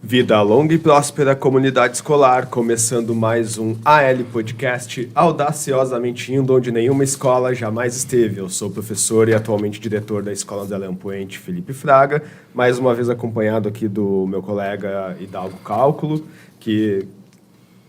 Vida longa e próspera, comunidade escolar, começando mais um AL Podcast, audaciosamente indo onde nenhuma escola jamais esteve. Eu sou professor e atualmente diretor da Escola André Leão Poente, Felipe Fraga, mais uma vez acompanhado aqui do meu colega Hidalgo Cálculo, que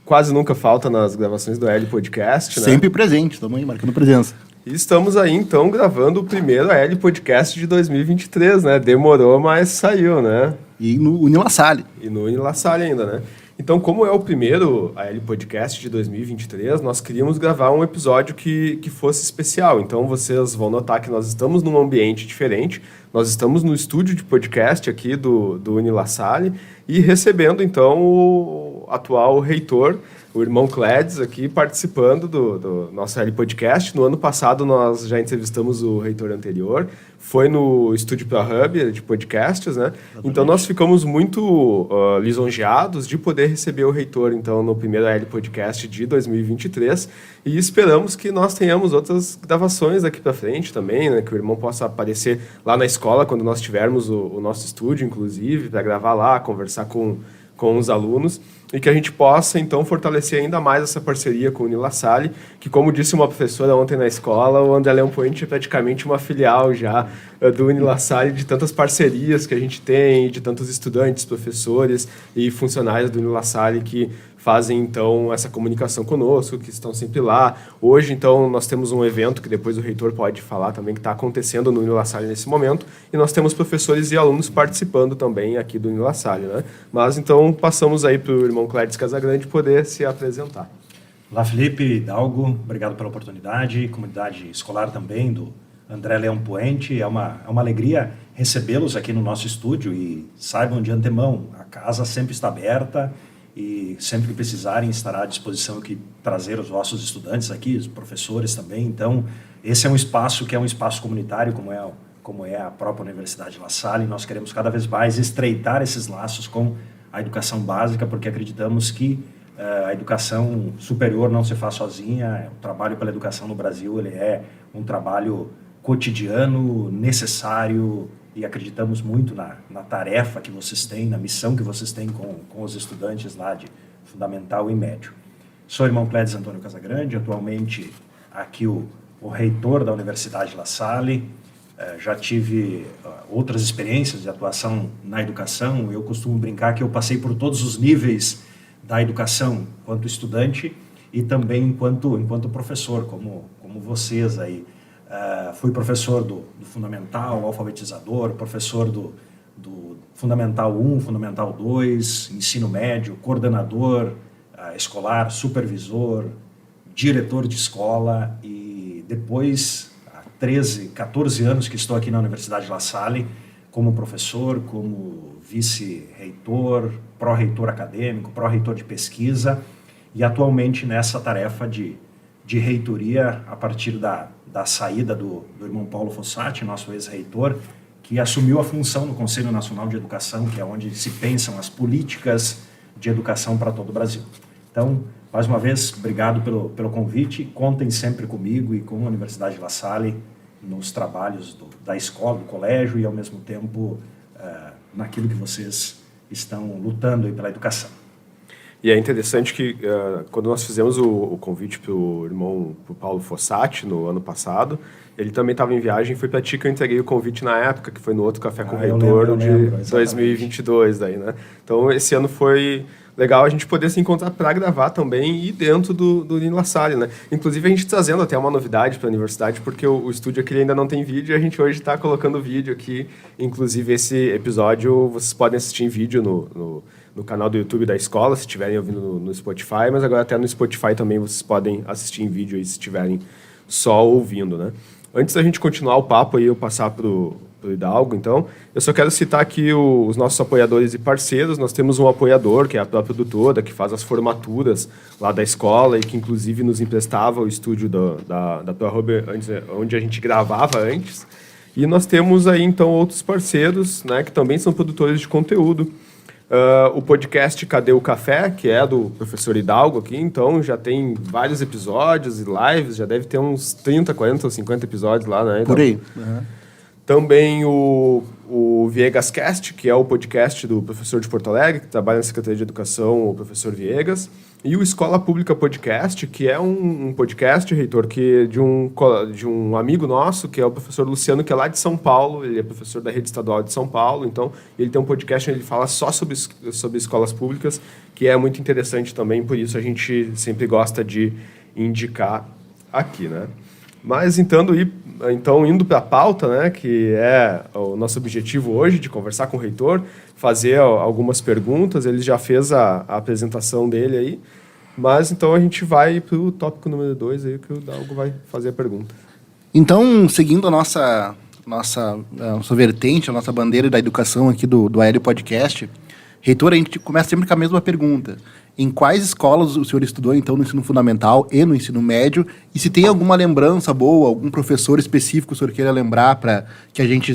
quase nunca falta nas gravações do AL Podcast, né? Sempre presente, estamos aí marcando presença. E estamos aí, então, gravando o primeiro AL Podcast de 2023, né? Demorou, mas saiu, né? E no Unilassalle. E no Unilassalle ainda, né? Então, como é o primeiro AL Podcast de 2023, nós queríamos gravar um episódio que fosse especial. Então, vocês vão notar que nós estamos num ambiente diferente. Nós estamos no estúdio de podcast aqui do Unilassalle e recebendo, então, o atual reitor, o irmão Cledes, aqui participando do nosso AL Podcast. No ano passado, nós já entrevistamos o reitor anterior. Foi no Estúdio ProHub de podcasts, né? Exatamente. Então, nós ficamos muito lisonjeados de poder receber o reitor, então, no primeiro AL Podcast de 2023. E esperamos que nós tenhamos outras gravações daqui para frente também, né? Que o irmão possa aparecer lá na escola, quando nós tivermos o nosso estúdio, inclusive, para gravar lá, conversar com os alunos, e que a gente possa, então, fortalecer ainda mais essa parceria com o Unilassalle, que, como disse uma professora ontem na escola, o André Leão Poente é praticamente uma filial já do Unilassalle, de tantas parcerias que a gente tem, de tantos estudantes, professores e funcionários do Unilassalle que fazem, então, essa comunicação conosco, que estão sempre lá. Hoje, então, nós temos um evento que depois o reitor pode falar também, que está acontecendo no Unilassalle nesse momento, e nós temos professores e alunos participando também aqui do Unilassalle, né? Mas, então, passamos aí para o irmão Cledes Casagrande poder se apresentar. Olá, Felipe, Hidalgo, obrigado pela oportunidade, comunidade escolar também do André Leão Poente. É uma alegria recebê-los aqui no nosso estúdio e saibam de antemão, a casa sempre está aberta, e sempre que precisarem estará à disposição aqui trazer os vossos estudantes aqui, os professores também. Então, esse é um espaço que é um espaço comunitário, como é a própria Universidade La Salle, e nós queremos cada vez mais estreitar esses laços com a educação básica, porque acreditamos que a educação superior não se faz sozinha. O trabalho pela educação no Brasil ele é um trabalho cotidiano, necessário, e acreditamos muito na tarefa que vocês têm, na missão que vocês têm com os estudantes lá de fundamental e médio. Sou o irmão Cledes Antônio Casagrande, atualmente aqui o reitor da Universidade La Salle. Já tive outras experiências de atuação na educação. Eu costumo brincar que eu passei por todos os níveis da educação, enquanto estudante e também enquanto professor, como vocês aí. Fui professor do Fundamental, alfabetizador, professor do Fundamental 1, Fundamental 2, ensino médio, coordenador escolar, supervisor, diretor de escola, e depois, há 13, 14 anos que estou aqui na Universidade La Salle, como professor, como vice-reitor, pró-reitor acadêmico, pró-reitor de pesquisa, e atualmente nessa tarefa de reitoria a partir da saída do irmão Paulo Fossati, nosso ex-reitor, que assumiu a função no Conselho Nacional de Educação, que é onde se pensam as políticas de educação para todo o Brasil. Então, mais uma vez, obrigado pelo convite. Contem sempre comigo e com a Universidade La Salle nos trabalhos da escola, do colégio, e ao mesmo tempo naquilo que vocês estão lutando aí pela educação. E é interessante que quando nós fizemos o convite para o irmão Paulo Fossati no ano passado, ele também estava em viagem, foi para ti que eu entreguei o convite na época, que foi no outro Café com o Reitor de 2022. Daí, né? Então, esse ano foi legal a gente poder se encontrar para gravar também e dentro do Unilassalle, né? Inclusive, a gente trazendo até uma novidade para a universidade, porque o estúdio aqui ainda não tem vídeo, e a gente hoje está colocando vídeo aqui. Inclusive, esse episódio vocês podem assistir em vídeo no canal do YouTube da escola, se estiverem ouvindo no Spotify, mas agora até no Spotify também vocês podem assistir em vídeo aí, se estiverem só ouvindo, né? Antes da gente continuar o papo aí, eu passar pro Hidalgo, então, eu só quero citar aqui os nossos apoiadores e parceiros. Nós temos um apoiador, que é a própria Dutoda, que faz as formaturas lá da escola e que, inclusive, nos emprestava o estúdio da ProHub, onde a gente gravava antes. E nós temos aí, então, outros parceiros, né, que também são produtores de conteúdo. O podcast Cadê o Café, que é do professor Hidalgo aqui, então já tem vários episódios e lives, já deve ter uns 30, 40 ou 50 episódios lá, né? Então, por aí. Uhum. Também o o Viegas Cast, que é o podcast do professor de Porto Alegre, que trabalha na Secretaria de Educação, o professor Viegas, e o Escola Pública Podcast, que é um podcast, Reitor, que de um amigo nosso, que é o professor Luciano, que é lá de São Paulo, ele é professor da Rede Estadual de São Paulo, então ele tem um podcast onde ele fala só sobre escolas públicas, que é muito interessante também, por isso a gente sempre gosta de indicar aqui, né? Mas então indo para a pauta, né, que é o nosso objetivo hoje, de conversar com o reitor, fazer algumas perguntas, ele já fez a apresentação dele aí, mas então a gente vai para o tópico número 2, aí que o Dalgo vai fazer a pergunta. Então, seguindo a nossa vertente, a nossa bandeira da educação aqui do Aéreo Podcast, reitor, a gente começa sempre com a mesma pergunta. Em quais escolas o senhor estudou, então, no ensino fundamental e no ensino médio? E se tem alguma lembrança boa, algum professor específico que o senhor queira lembrar para que a gente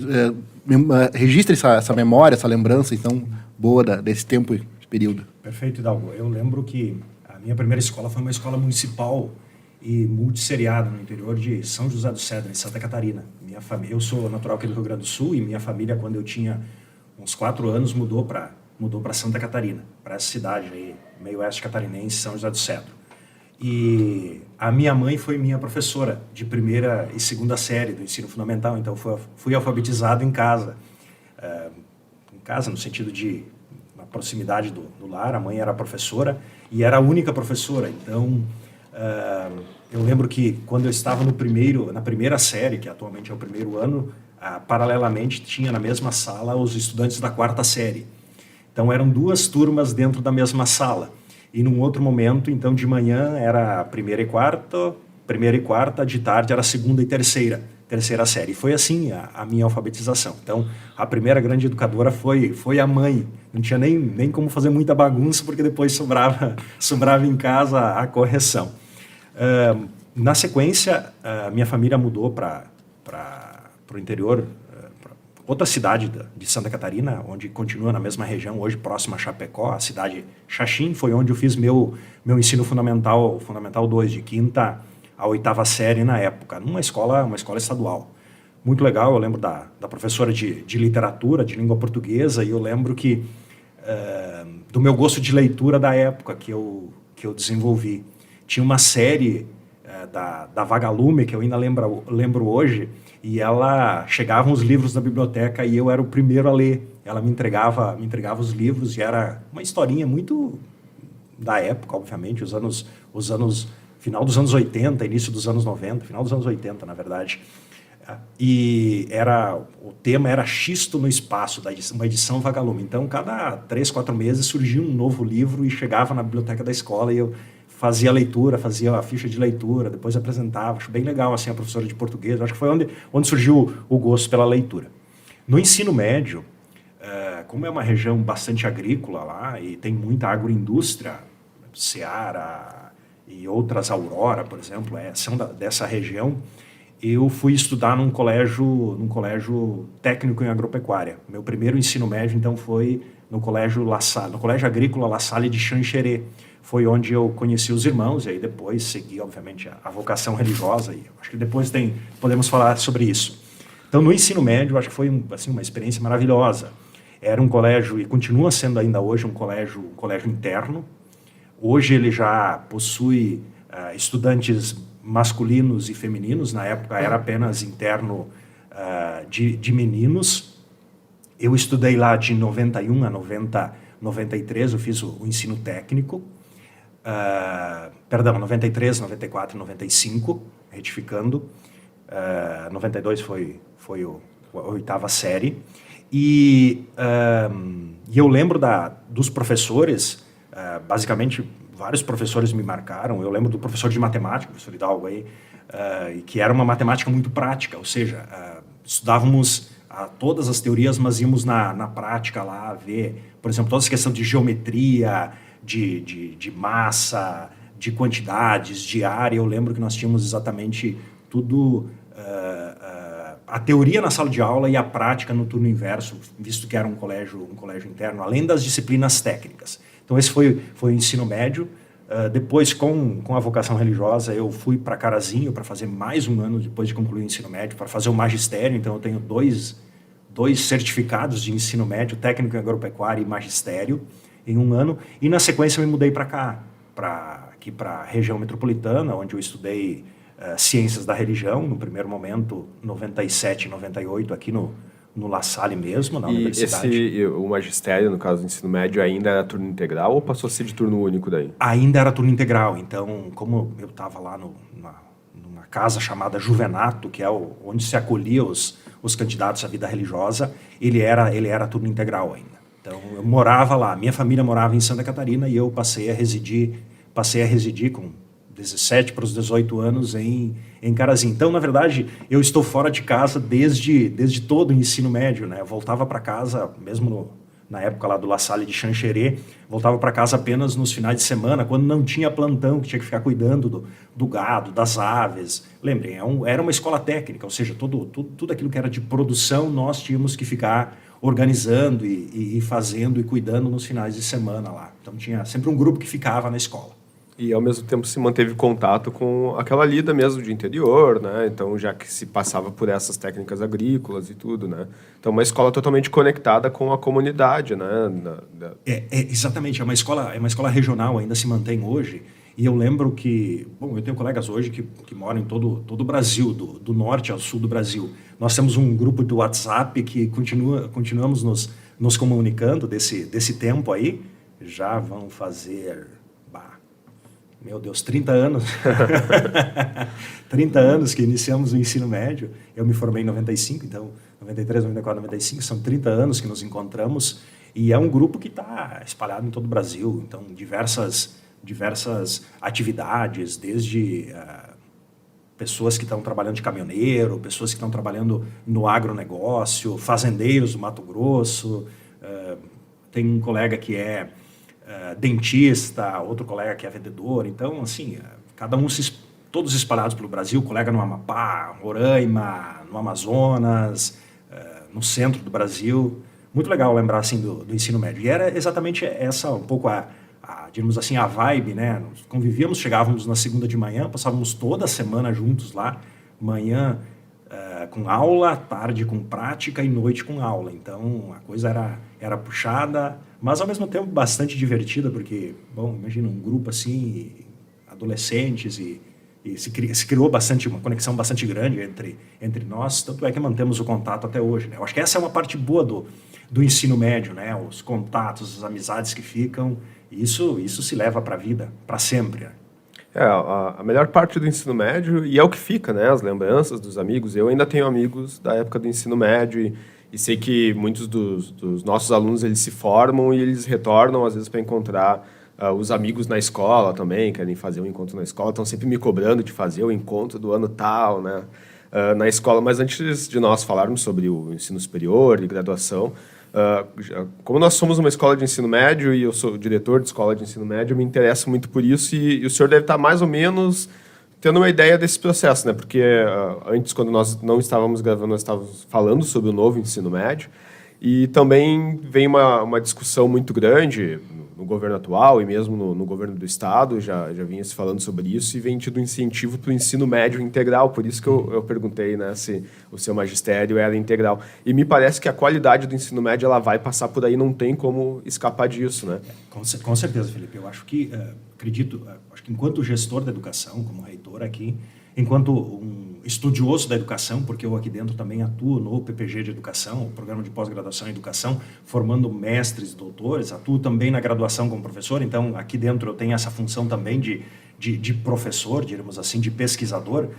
registre essa memória, essa lembrança, então, boa desse tempo e período? Perfeito, Hidalgo. Eu lembro que a minha primeira escola foi uma escola municipal e multisseriada no interior de São José do Cedro, em Santa Catarina. Eu sou natural aqui do Rio Grande do Sul e minha família, quando eu tinha uns 4 anos, mudou para Santa Catarina, para essa cidade aí, meio oeste catarinense, São José do Cedro. E a minha mãe foi minha professora de primeira e segunda série do ensino fundamental, então fui alfabetizado em casa. No sentido de uma proximidade do lar. A mãe era professora e era a única professora, então eu lembro que quando eu estava na primeira série, que atualmente é o primeiro ano, paralelamente tinha na mesma sala os estudantes da 4ª série. Então, eram 2 turmas dentro da mesma sala. E, num outro momento, então, de manhã era primeira e quarta, de tarde era segunda e terceira série. E foi assim a minha alfabetização. Então, a primeira grande educadora foi a mãe. Não tinha nem como fazer muita bagunça, porque depois sobrava em casa a correção. Na sequência, minha família mudou para o interior, outra cidade de Santa Catarina, onde continua na mesma região, hoje próxima a Chapecó, a cidade Xaxim, foi onde eu fiz meu ensino fundamental 2, de 5ª a 8ª série na época, numa escola estadual. Muito legal, eu lembro da professora de literatura, de língua portuguesa, e eu lembro que do meu gosto de leitura da época que eu desenvolvi. Tinha uma série da Vagalume, que eu ainda lembro hoje, e ela chegavam os livros da biblioteca e eu era o primeiro a ler. Ela me entregava os livros e era uma historinha muito da época, obviamente, final dos anos 80, início dos anos 90, final dos anos 80, na verdade. E o tema era Xisto no Espaço, uma edição Vagalume. Então, cada 3, 4 meses surgia um novo livro e chegava na biblioteca da escola e eu fazia a leitura, fazia a ficha de leitura, depois apresentava. Acho bem legal, assim, a professora de português. Acho que foi onde surgiu o gosto pela leitura. No ensino médio, como é uma região bastante agrícola lá e tem muita agroindústria, Ceará e outras, Aurora, por exemplo, são dessa região, eu fui estudar num colégio técnico em agropecuária. Meu primeiro ensino médio, então, foi no Colégio Agrícola La Salle de Xanxerê. Foi onde eu conheci os irmãos, e aí depois segui, obviamente, a vocação religiosa, e acho que depois podemos falar sobre isso. Então, no ensino médio, acho que foi assim, uma experiência maravilhosa. Era um colégio, e continua sendo ainda hoje, um colégio interno. Hoje ele já possui estudantes masculinos e femininos, na época era apenas interno de meninos. Eu estudei lá de 91 a 93, eu fiz o ensino técnico. 93, 94 e 95, retificando. 92 foi a 8ª série. E eu lembro dos professores, basicamente vários professores me marcaram. Eu lembro do professor de matemática, o professor Hidalgo aí, que era uma matemática muito prática, ou seja, estudávamos todas as teorias, mas íamos na prática lá ver, por exemplo, toda essa questão de geometria, de massa, de quantidades, de área. Eu lembro que nós tínhamos exatamente tudo, a teoria na sala de aula e a prática no turno inverso, visto que era um colégio interno, além das disciplinas técnicas. Então esse foi o ensino médio. Depois, com a vocação religiosa, eu fui para Carazinho para fazer mais um ano depois de concluir o ensino médio, para fazer o magistério. Então eu tenho 2 certificados de ensino médio, técnico em agropecuária e magistério, em 1 ano. E na sequência eu me mudei para cá, aqui para a região metropolitana, onde eu estudei ciências da religião, no primeiro momento, 97 e 98, aqui no La Salle mesmo, na universidade. E o magistério, no caso do ensino médio, ainda era turno integral ou passou a ser de turno único daí? Ainda era turno integral. Então, como eu estava lá numa casa chamada Juvenato, que é onde se acolhia os candidatos à vida religiosa, ele era turno integral ainda. Então, eu morava lá. Minha família morava em Santa Catarina e eu passei a residir com 17 para os 18 anos em Carazinho. Então, na verdade, eu estou fora de casa desde todo o ensino médio, né? Eu voltava para casa, mesmo na época lá do La Salle de Xanxerê, voltava para casa apenas nos finais de semana, quando não tinha plantão, que tinha que ficar cuidando do gado, das aves. Lembrem, era uma escola técnica, ou seja, tudo aquilo que era de produção, nós tínhamos que ficar organizando e fazendo e cuidando nos finais de semana lá. Então, tinha sempre um grupo que ficava na escola. E, ao mesmo tempo, se manteve contato com aquela lida mesmo de interior, né? Então, já que se passava por essas técnicas agrícolas e tudo, né? Então, uma escola totalmente conectada com a comunidade, né? Exatamente. É uma escola regional, ainda se mantém hoje. E eu lembro que... Bom, eu tenho colegas hoje que moram em todo o Brasil, do norte ao sul do Brasil. Nós temos um grupo do WhatsApp que continuamos nos comunicando desse tempo aí. Já vão fazer... Meu Deus, 30 anos. 30 anos que iniciamos o ensino médio. Eu me formei em 95, então 93, 94, 95, são 30 anos que nos encontramos. E é um grupo que está espalhado em todo o Brasil. Então, diversas atividades, desde pessoas que estão trabalhando de caminhoneiro, pessoas que estão trabalhando no agronegócio, fazendeiros do Mato Grosso. Tem um colega que é dentista, outro colega que é vendedor. Então, assim, cada um, todos espalhados pelo Brasil, colega no Amapá, Roraima, no Amazonas, no centro do Brasil. Muito legal lembrar, assim, do ensino médio. E era exatamente essa, um pouco digamos assim, a vibe, né? Nós convivíamos, chegávamos na segunda de manhã, passávamos toda a semana juntos lá, manhã com aula, tarde com prática e noite com aula. Então, a coisa era puxada, mas ao mesmo tempo bastante divertida, porque, bom, imagina um grupo assim, adolescentes, e se criou uma conexão bastante grande entre nós, tanto é que mantemos o contato até hoje, né? Eu acho que essa é uma parte boa do ensino médio, né? Os contatos, as amizades que ficam, isso se leva para a vida, para sempre, né? A melhor parte do ensino médio, e é o que fica, né? As lembranças dos amigos. Eu ainda tenho amigos da época do ensino médio e sei que muitos dos nossos alunos, eles se formam e eles retornam, às vezes, para encontrar os amigos na escola também, querem fazer um encontro na escola, estão sempre me cobrando de fazer o encontro do ano tal, né? Na escola. Mas antes de nós falarmos sobre o ensino superior e graduação, como nós somos uma escola de ensino médio e eu sou diretor de escola de ensino médio, eu me interesso muito por isso e o senhor deve estar mais ou menos tendo uma ideia desse processo, né? Porque antes, quando nós não estávamos gravando, nós estávamos falando sobre o novo ensino médio e também vem uma discussão muito grande no governo atual e mesmo no governo do estado, já vinha se falando sobre isso e vem tido incentivo para o ensino médio integral, por isso que eu perguntei, né, se o seu magistério era integral. E me parece que a qualidade do ensino médio ela vai passar por aí, não tem como escapar disso, né? Com certeza, Felipe. Eu acho que, acho que enquanto gestor da educação, como reitor aqui, enquanto um estudioso da educação, porque eu aqui dentro também atuo no PPG de Educação, o Programa de Pós-Graduação em Educação, formando mestres e doutores, atuo também na graduação como professor, então aqui dentro eu tenho essa função também de professor, diríamos assim, de pesquisador.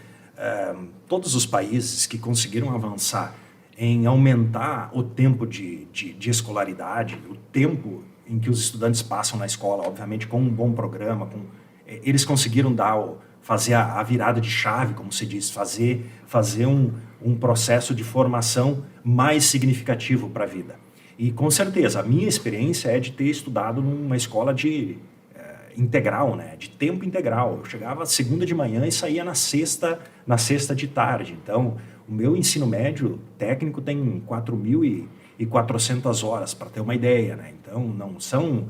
Todos os países que conseguiram avançar em aumentar o tempo de escolaridade, o tempo em que os estudantes passam na escola, obviamente com um bom programa, eles conseguiram fazer a virada de chave, como se diz, fazer um processo de formação mais significativo para a vida. E, com certeza, a minha experiência é de ter estudado numa escola integral, né? De tempo integral. Eu chegava segunda de manhã e saía na sexta de tarde. Então, o meu ensino médio técnico tem 4.400 horas, para ter uma ideia, né? Então, não são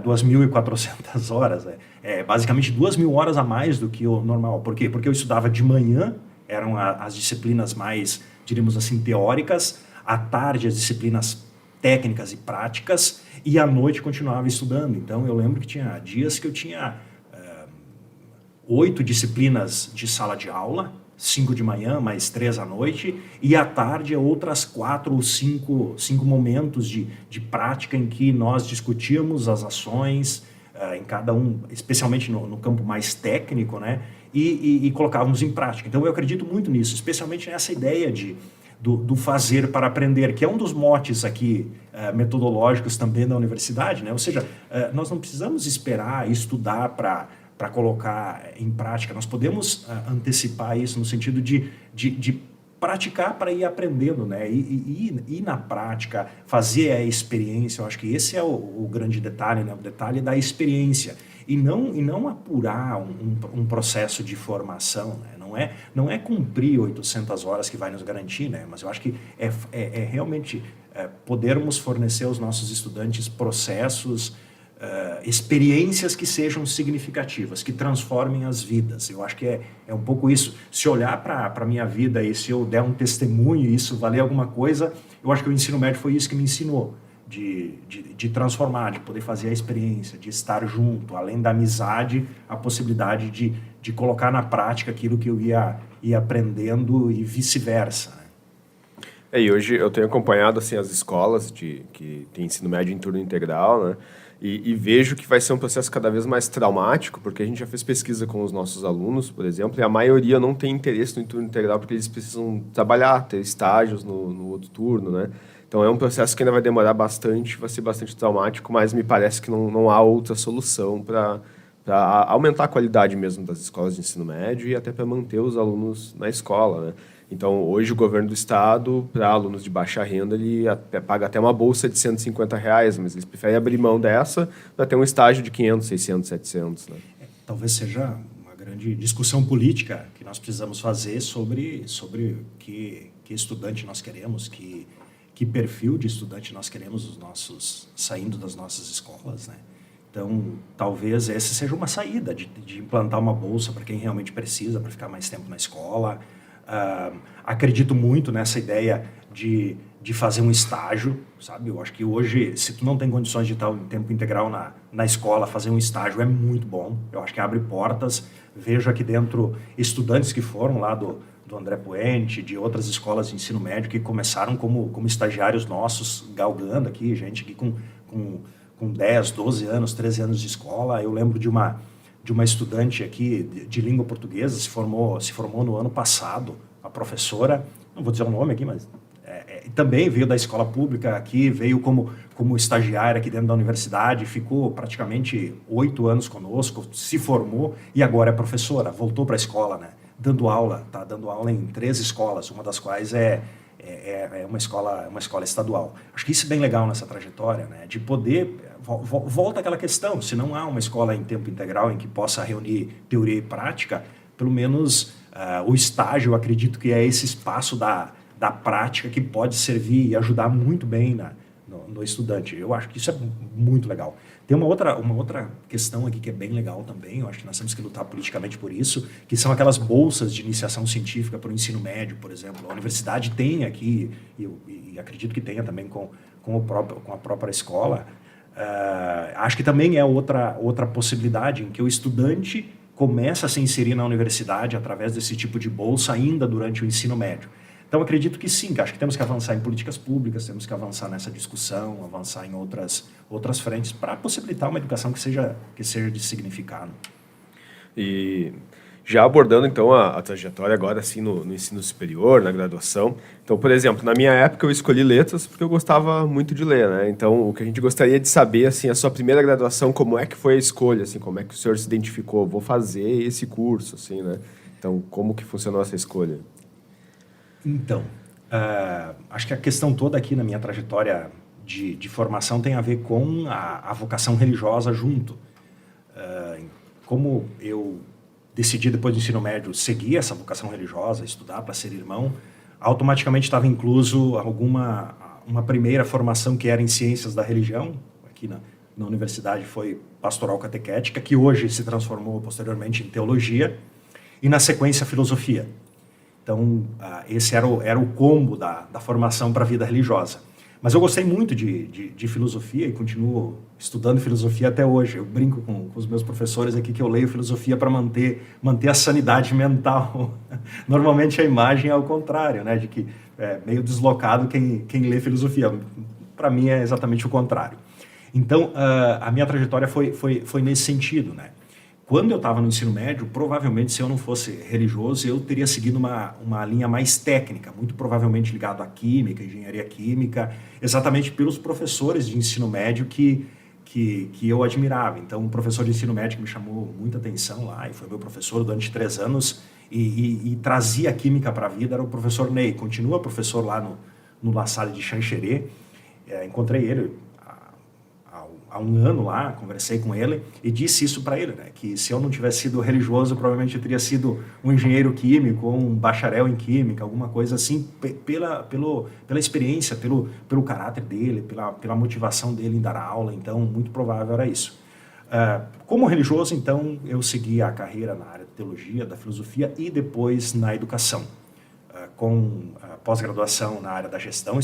2.400 horas, basicamente 2.000 horas a mais do que o normal. Por quê? Porque eu estudava de manhã eram as disciplinas mais, diríamos assim, teóricas, à tarde as disciplinas técnicas e práticas, e à noite continuava estudando. Então eu lembro que tinha dias que eu tinha 8 disciplinas de sala de aula, 5 de manhã, mais 3 à noite, e à tarde outras 4 ou 5 momentos de prática em que nós discutíamos as ações, em cada um, especialmente no campo mais técnico, né? E colocávamos em prática. Então eu acredito muito nisso, especialmente nessa ideia do fazer para aprender, que é um dos motes aqui metodológicos também da universidade, né? Ou seja, nós não precisamos esperar estudar para colocar em prática, nós podemos antecipar isso no sentido de praticar para ir aprendendo, né? E na prática, fazer a experiência. Eu acho que esse é o grande detalhe, né? O detalhe da experiência. E não apurar um processo de formação, né? Não é cumprir 800 horas que vai nos garantir, né? Mas eu acho que é realmente podermos fornecer aos nossos estudantes processos, experiências que sejam significativas, que transformem as vidas. Eu acho que é um pouco isso. Se olhar para a minha vida e se eu der um testemunho e isso valer alguma coisa, eu acho que o ensino médio foi isso que me ensinou, de transformar, de poder fazer a experiência, de estar junto, além da amizade, a possibilidade de colocar na prática aquilo que eu ia aprendendo e vice-versa, né? E hoje eu tenho acompanhado assim, as escolas que tem ensino médio em turno integral, né? E vejo que vai ser um processo cada vez mais traumático, porque a gente já fez pesquisa com os nossos alunos, por exemplo, e a maioria não tem interesse no turno integral porque eles precisam trabalhar, ter estágios no outro turno, né? Então é um processo que ainda vai demorar bastante, vai ser bastante traumático, mas me parece que não há outra solução para aumentar a qualidade mesmo das escolas de ensino médio e até para manter os alunos na escola, né? Então, hoje o governo do estado, para alunos de baixa renda, ele paga até uma bolsa de R$150, mas eles preferem abrir mão dessa para ter um estágio de 500, 600, 700. Né? Talvez seja uma grande discussão política que nós precisamos fazer sobre que estudante nós queremos, que perfil de estudante nós queremos saindo das nossas escolas, né? Então, talvez essa seja uma saída de implantar uma bolsa para quem realmente precisa, para ficar mais tempo na escola. Acredito muito nessa ideia de fazer um estágio, sabe? Eu acho que hoje, se tu não tem condições de estar em tempo integral na escola, fazer um estágio é muito bom. Eu acho que abre portas. Vejo aqui dentro estudantes que foram lá do André Puente, de outras escolas de ensino médio que começaram como estagiários nossos, galgando aqui, gente que com 10, 12 anos, 13 anos de escola. Eu lembro de uma estudante aqui de língua portuguesa, se formou no ano passado, a professora, não vou dizer o nome aqui, mas também veio da escola pública aqui, veio como estagiária aqui dentro da universidade, ficou praticamente 8 anos conosco, se formou e agora é professora, voltou para a escola, né? Dando aula em 3 escolas, uma das quais é uma escola estadual. Acho que isso é bem legal nessa trajetória, né? De poder... Volta àquela questão, se não há uma escola em tempo integral em que possa reunir teoria e prática, pelo menos o estágio, eu acredito que é esse espaço da prática que pode servir e ajudar muito bem no estudante. Eu acho que isso é muito legal. Tem uma outra questão aqui que é bem legal também, eu acho que nós temos que lutar politicamente por isso, que são aquelas bolsas de iniciação científica para o ensino médio, por exemplo. A universidade tem aqui, e acredito que tenha também com a própria escola. Acho que também é outra possibilidade em que o estudante começa a se inserir na universidade através desse tipo de bolsa ainda durante o ensino médio. Então, acredito que sim, acho que temos que avançar em políticas públicas, temos que avançar nessa discussão, avançar em outras frentes para possibilitar uma educação que seja de significado. E já abordando, então, a trajetória agora, assim, no ensino superior, na graduação. Então, por exemplo, na minha época eu escolhi letras porque eu gostava muito de ler, né? Então, o que a gente gostaria de saber, assim, a sua primeira graduação, como é que foi a escolha, assim, como é que o senhor se identificou? Vou fazer esse curso, assim, né? Então, como que funcionou essa escolha? Então, acho que a questão toda aqui na minha trajetória de formação tem a ver com a vocação religiosa junto. Como eu decidi, depois do ensino médio, seguir essa vocação religiosa, estudar para ser irmão, automaticamente estava incluso uma primeira formação que era em ciências da religião, aqui na universidade foi pastoral catequética, que hoje se transformou posteriormente em teologia, e na sequência filosofia. Então, esse era o combo da formação para a vida religiosa. Mas eu gostei muito de filosofia e continuo estudando filosofia até hoje. Eu brinco com os meus professores aqui que eu leio filosofia para manter a sanidade mental. Normalmente a imagem é ao contrário, né? De que é meio deslocado quem lê filosofia. Para mim é exatamente o contrário. Então, a minha trajetória foi nesse sentido, né? Quando eu estava no ensino médio, provavelmente, se eu não fosse religioso, eu teria seguido uma linha mais técnica, muito provavelmente ligado à química, engenharia química, exatamente pelos professores de ensino médio que eu admirava. Então, um professor de ensino médio que me chamou muita atenção lá, e foi meu professor durante 3 anos, e trazia a química para a vida, era o professor Ney. Continua professor lá no La Salle de Xanxerê. Encontrei ele há um ano lá, conversei com ele e disse isso para ele, né? Que se eu não tivesse sido religioso, provavelmente eu teria sido um engenheiro químico ou um bacharel em química, alguma coisa assim, pela experiência, pelo caráter dele, pela motivação dele em dar aula. Então, muito provável era isso. Como religioso, então, eu segui a carreira na área de teologia, da filosofia e depois na educação, com pós-graduação na área da gestão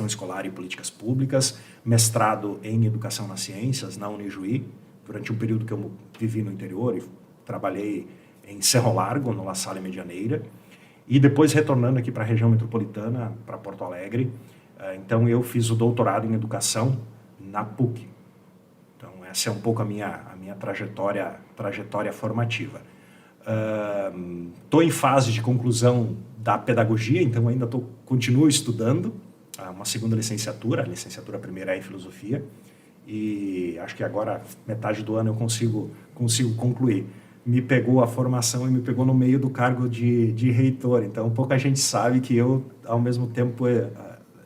escolar e políticas públicas, mestrado em educação nas ciências na Unijuí, durante um período que eu vivi no interior e trabalhei em Cerro Largo, no La Salle Medianeira, e depois retornando aqui para a região metropolitana, para Porto Alegre. Então eu fiz o doutorado em educação na PUC. Então essa é um pouco a minha trajetória formativa. Estou em fase de conclusão da pedagogia, então ainda continuo estudando uma segunda licenciatura, a licenciatura primeira é em filosofia, e acho que agora, metade do ano, eu consigo concluir. Me pegou a formação e me pegou no meio do cargo de reitor, então pouca gente sabe que eu, ao mesmo tempo,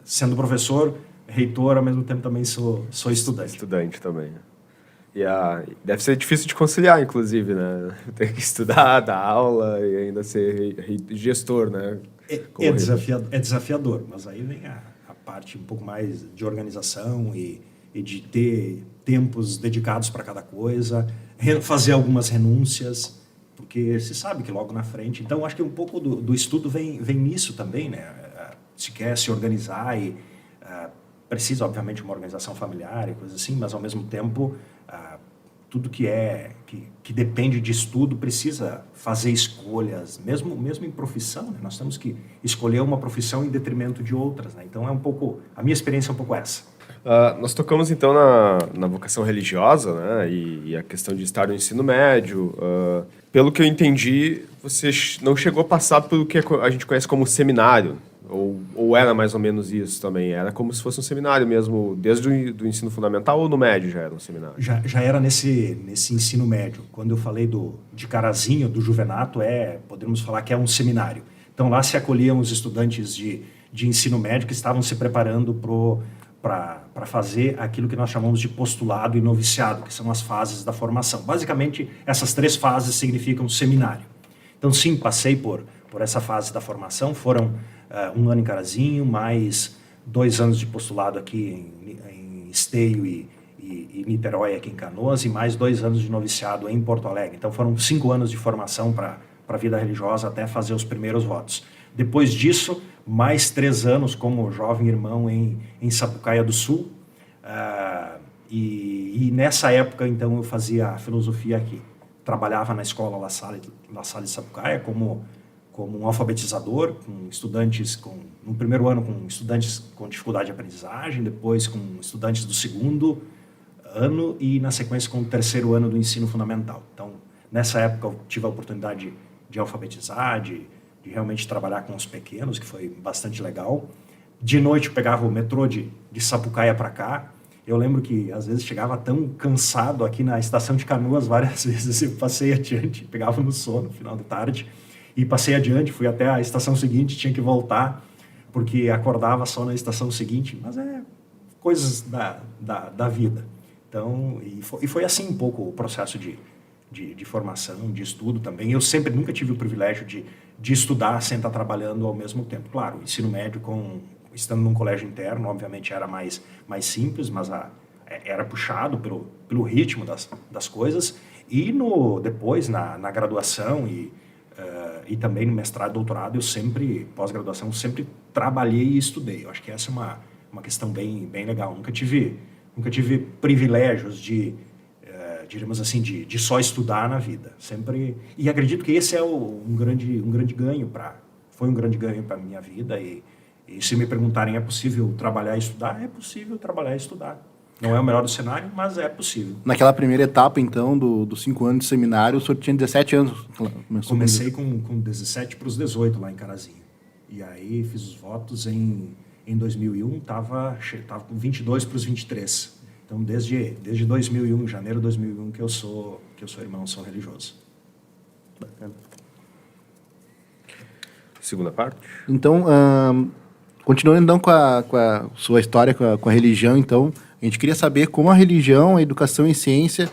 sendo professor, reitor, ao mesmo tempo também sou estudante. Estudante também. E deve ser difícil de conciliar, inclusive, né? Ter que estudar, dar aula e ainda ser gestor, né? É desafiador, mas aí vem a parte um pouco mais de organização e de ter tempos dedicados para cada coisa, fazer algumas renúncias, porque se sabe que logo na frente... Então, acho que um pouco do estudo vem nisso também, né? Se quer se organizar e precisa, obviamente, uma organização familiar e coisas assim, mas, ao mesmo tempo, tudo que depende de estudo precisa fazer escolhas, mesmo em profissão, né? Nós temos que escolher uma profissão em detrimento de outras, né? Então, a minha experiência é um pouco essa. Nós tocamos, então, na vocação religiosa, né? E a questão de estar no ensino médio. Pelo que eu entendi, você não chegou a passar pelo que a gente conhece como seminário, ou era mais ou menos isso também? Era como se fosse um seminário mesmo, desde o ensino fundamental ou no médio já era um seminário? Já era nesse ensino médio. Quando eu falei de Carazinho, do Juvenato, podemos falar que é um seminário. Então, lá se acolhiam os estudantes de ensino médio que estavam se preparando para fazer aquilo que nós chamamos de postulado e noviciado, que são as fases da formação. Basicamente, essas 3 fases significam seminário. Então, sim, passei por essa fase da formação, foram 1 ano em Carazinho, mais 2 anos de postulado aqui em Esteio e Niterói, aqui em Canoas, e mais 2 anos de noviciado em Porto Alegre. Então, foram 5 anos de formação para a vida religiosa até fazer os primeiros votos. Depois disso, mais 3 anos como jovem irmão em Sapucaia do Sul. E nessa época, então, eu fazia filosofia aqui. Trabalhava na escola La Salle de Sapucaia como um alfabetizador, com estudantes no primeiro ano com estudantes com dificuldade de aprendizagem, depois com estudantes do 2º ano e, na sequência, com o 3º ano do ensino fundamental. Então, nessa época, eu tive a oportunidade de alfabetizar, de realmente trabalhar com os pequenos, que foi bastante legal. De noite, eu pegava o metrô de Sapucaia para cá. Eu lembro que, às vezes, chegava tão cansado aqui na estação de Canoas, várias vezes eu passei adiante, pegava no sono no final da tarde, e passei adiante, fui até a estação seguinte, tinha que voltar, porque acordava só na estação seguinte, mas coisas da vida. Então, e foi assim um pouco o processo de formação, de estudo também. Eu nunca tive o privilégio de estudar sem estar trabalhando ao mesmo tempo. Claro, o ensino médio, estando num colégio interno, obviamente era mais simples, mas era puxado pelo ritmo das coisas. E depois, na graduação, e também no mestrado e doutorado, pós-graduação, sempre trabalhei e estudei. Eu acho que essa é uma questão bem legal. Nunca tive privilégios diríamos assim, de só estudar na vida. Sempre, e acredito que esse é um grande ganho foi um grande ganho para a minha vida. E se me perguntarem, é possível trabalhar e estudar? É possível trabalhar e estudar. Não é o melhor do cenário, mas é possível. Naquela primeira etapa, então, dos 5 anos de seminário, o senhor tinha 17 anos. Comecei com 17 para os 18 lá em Carazinho. E aí fiz os votos em 2001, estava com 22 para os 23. Então, desde 2001, janeiro de 2001, que eu sou irmão, sou religioso. Bacana. Segunda parte. Então, continuando então com a sua história com a religião, então, a gente queria saber como a religião, a educação e ciência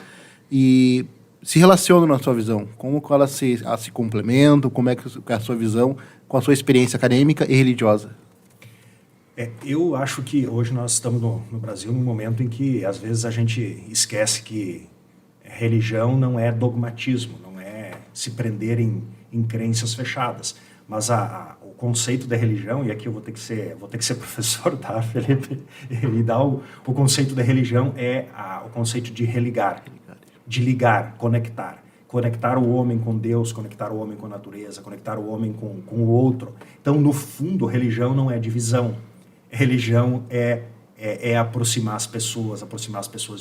se relacionam na sua visão. Como elas se complementam, como é que é a sua visão com a sua experiência acadêmica e religiosa? Eu acho que hoje nós estamos no Brasil num momento em que, às vezes, a gente esquece que religião não é dogmatismo, não é se prender em crenças fechadas. Mas o conceito da religião, e aqui eu vou ter que ser professor, tá, Felipe? O conceito da religião é o conceito de religar, de ligar, conectar. Conectar o homem com Deus, conectar o homem com a natureza, conectar o homem com o outro. Então, no fundo, religião não é divisão. Religião é aproximar as pessoas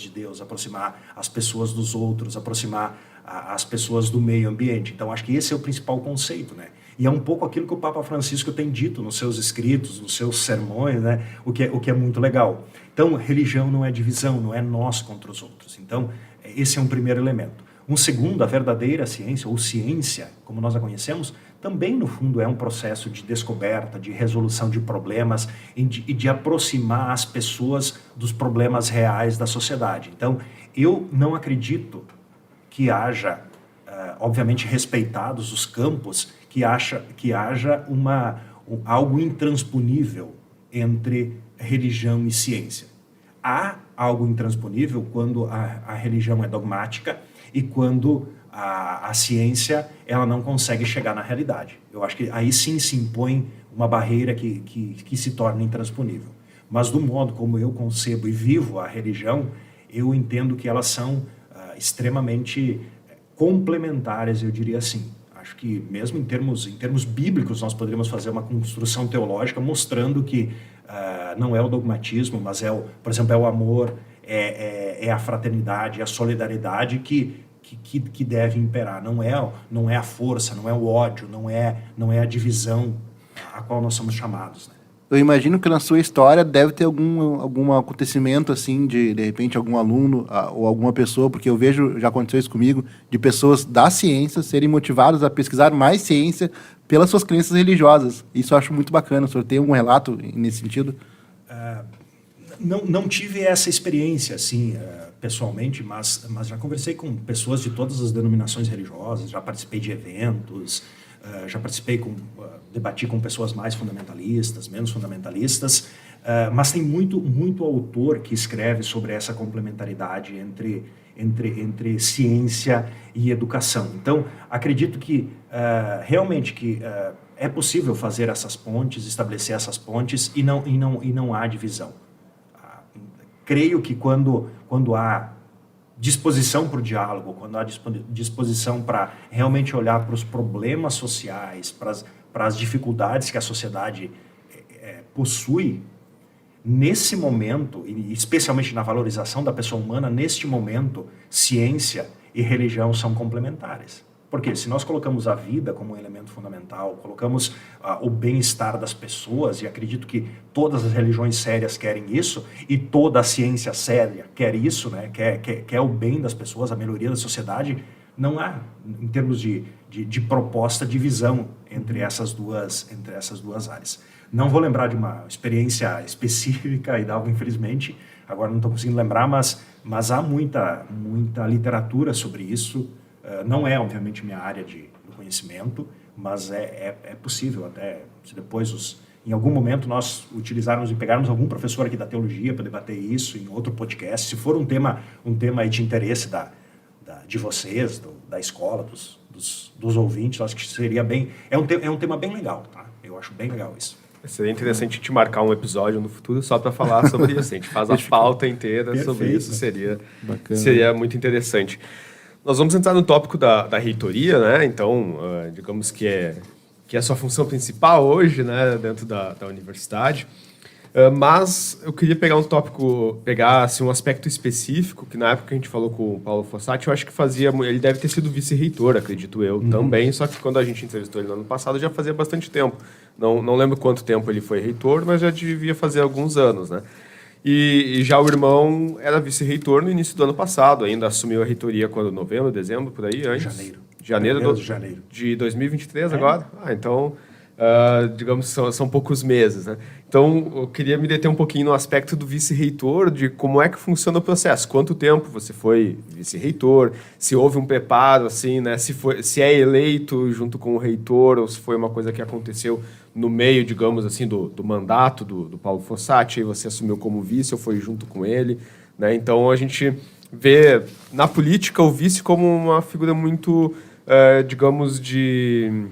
de Deus, aproximar as pessoas dos outros, aproximar as pessoas do meio ambiente. Então, acho que esse é o principal conceito, né? E é um pouco aquilo que o Papa Francisco tem dito nos seus escritos, nos seus sermões, né? O que é muito legal. Então, religião não é divisão, não é nós contra os outros. Então, esse é um primeiro elemento. Um segundo, a verdadeira ciência, ou ciência, como nós a conhecemos, também, no fundo, é um processo de descoberta, de resolução de problemas e de aproximar as pessoas dos problemas reais da sociedade. Então, eu não acredito que haja, obviamente, respeitados os campos, que haja algo intransponível entre religião e ciência. Há algo intransponível quando a religião é dogmática e quando a ciência ela não consegue chegar na realidade. Eu acho que aí sim se impõe uma barreira que se torna intransponível. Mas do modo como eu concebo e vivo a religião, eu entendo que elas são extremamente complementares, eu diria assim. Acho que mesmo em termos bíblicos nós poderíamos fazer uma construção teológica mostrando que não é o dogmatismo, mas por exemplo, é o amor, é a fraternidade, é a solidariedade que deve imperar. Não é a força, não é o ódio, não é a divisão a qual nós somos chamados, né? Eu imagino que na sua história deve ter algum acontecimento, assim, de repente, algum aluno ou alguma pessoa, porque eu vejo, já aconteceu isso comigo, de pessoas da ciência serem motivadas a pesquisar mais ciência pelas suas crenças religiosas. Isso eu acho muito bacana. O senhor tem algum relato nesse sentido? Não tive essa experiência, assim, pessoalmente, mas já conversei com pessoas de todas as denominações religiosas, já participei de eventos, já debati com pessoas mais fundamentalistas, menos fundamentalistas, mas tem muito autor que escreve sobre essa complementaridade entre ciência e educação. Então, acredito que realmente é possível fazer essas pontes, estabelecer essas pontes e não há divisão. Creio que quando há disposição para o diálogo, quando há disposição para realmente olhar para os problemas sociais, para as dificuldades que a sociedade possui, nesse momento, e especialmente na valorização da pessoa humana, neste momento, ciência e religião são complementares. Porque se nós colocamos a vida como um elemento fundamental, colocamos o bem-estar das pessoas, e acredito que todas as religiões sérias querem isso, e toda a ciência séria quer isso, né? quer o bem das pessoas, a melhoria da sociedade, não há, em termos de proposta, divisão entre essas duas áreas. Não vou lembrar de uma experiência específica, infelizmente, agora não estou conseguindo lembrar, mas há muita literatura sobre isso. Não é, obviamente, minha área do conhecimento, mas é possível até, se depois, em algum momento, nós utilizarmos e pegarmos algum professor aqui da teologia para debater isso em outro podcast, se for um tema de interesse de vocês, da escola, dos ouvintes. Eu acho que seria bem... É um tema bem legal, tá? Eu acho bem legal isso. Seria interessante te marcar um episódio no futuro só para falar sobre isso. A gente faz a pauta inteira sobre isso, seria muito interessante. Nós vamos entrar no tópico da reitoria, né? Então, digamos que é a sua função principal hoje, né, dentro da universidade. Mas eu queria pegar assim, um aspecto específico, que na época que a gente falou com o Paulo Fossati, eu acho que ele deve ter sido vice-reitor, acredito eu, também, só que quando a gente entrevistou ele no ano passado, já fazia bastante tempo. Não lembro quanto tempo ele foi reitor, mas já devia fazer alguns anos, né? E já o irmão era vice-reitor no início do ano passado, ainda assumiu a reitoria quando? Novembro, dezembro, por aí? Antes? Janeiro de 2023 agora? Então... digamos, são poucos meses, né? Então, eu queria me deter um pouquinho no aspecto do vice-reitor, de como é que funciona o processo. Quanto tempo você foi vice-reitor? Se houve um preparo, assim, né? Se é eleito junto com o reitor, ou se foi uma coisa que aconteceu no meio, digamos assim, do mandato do Paulo Fossati, e você assumiu como vice ou foi junto com ele, né? Então, a gente vê na política o vice como uma figura muito, digamos, de...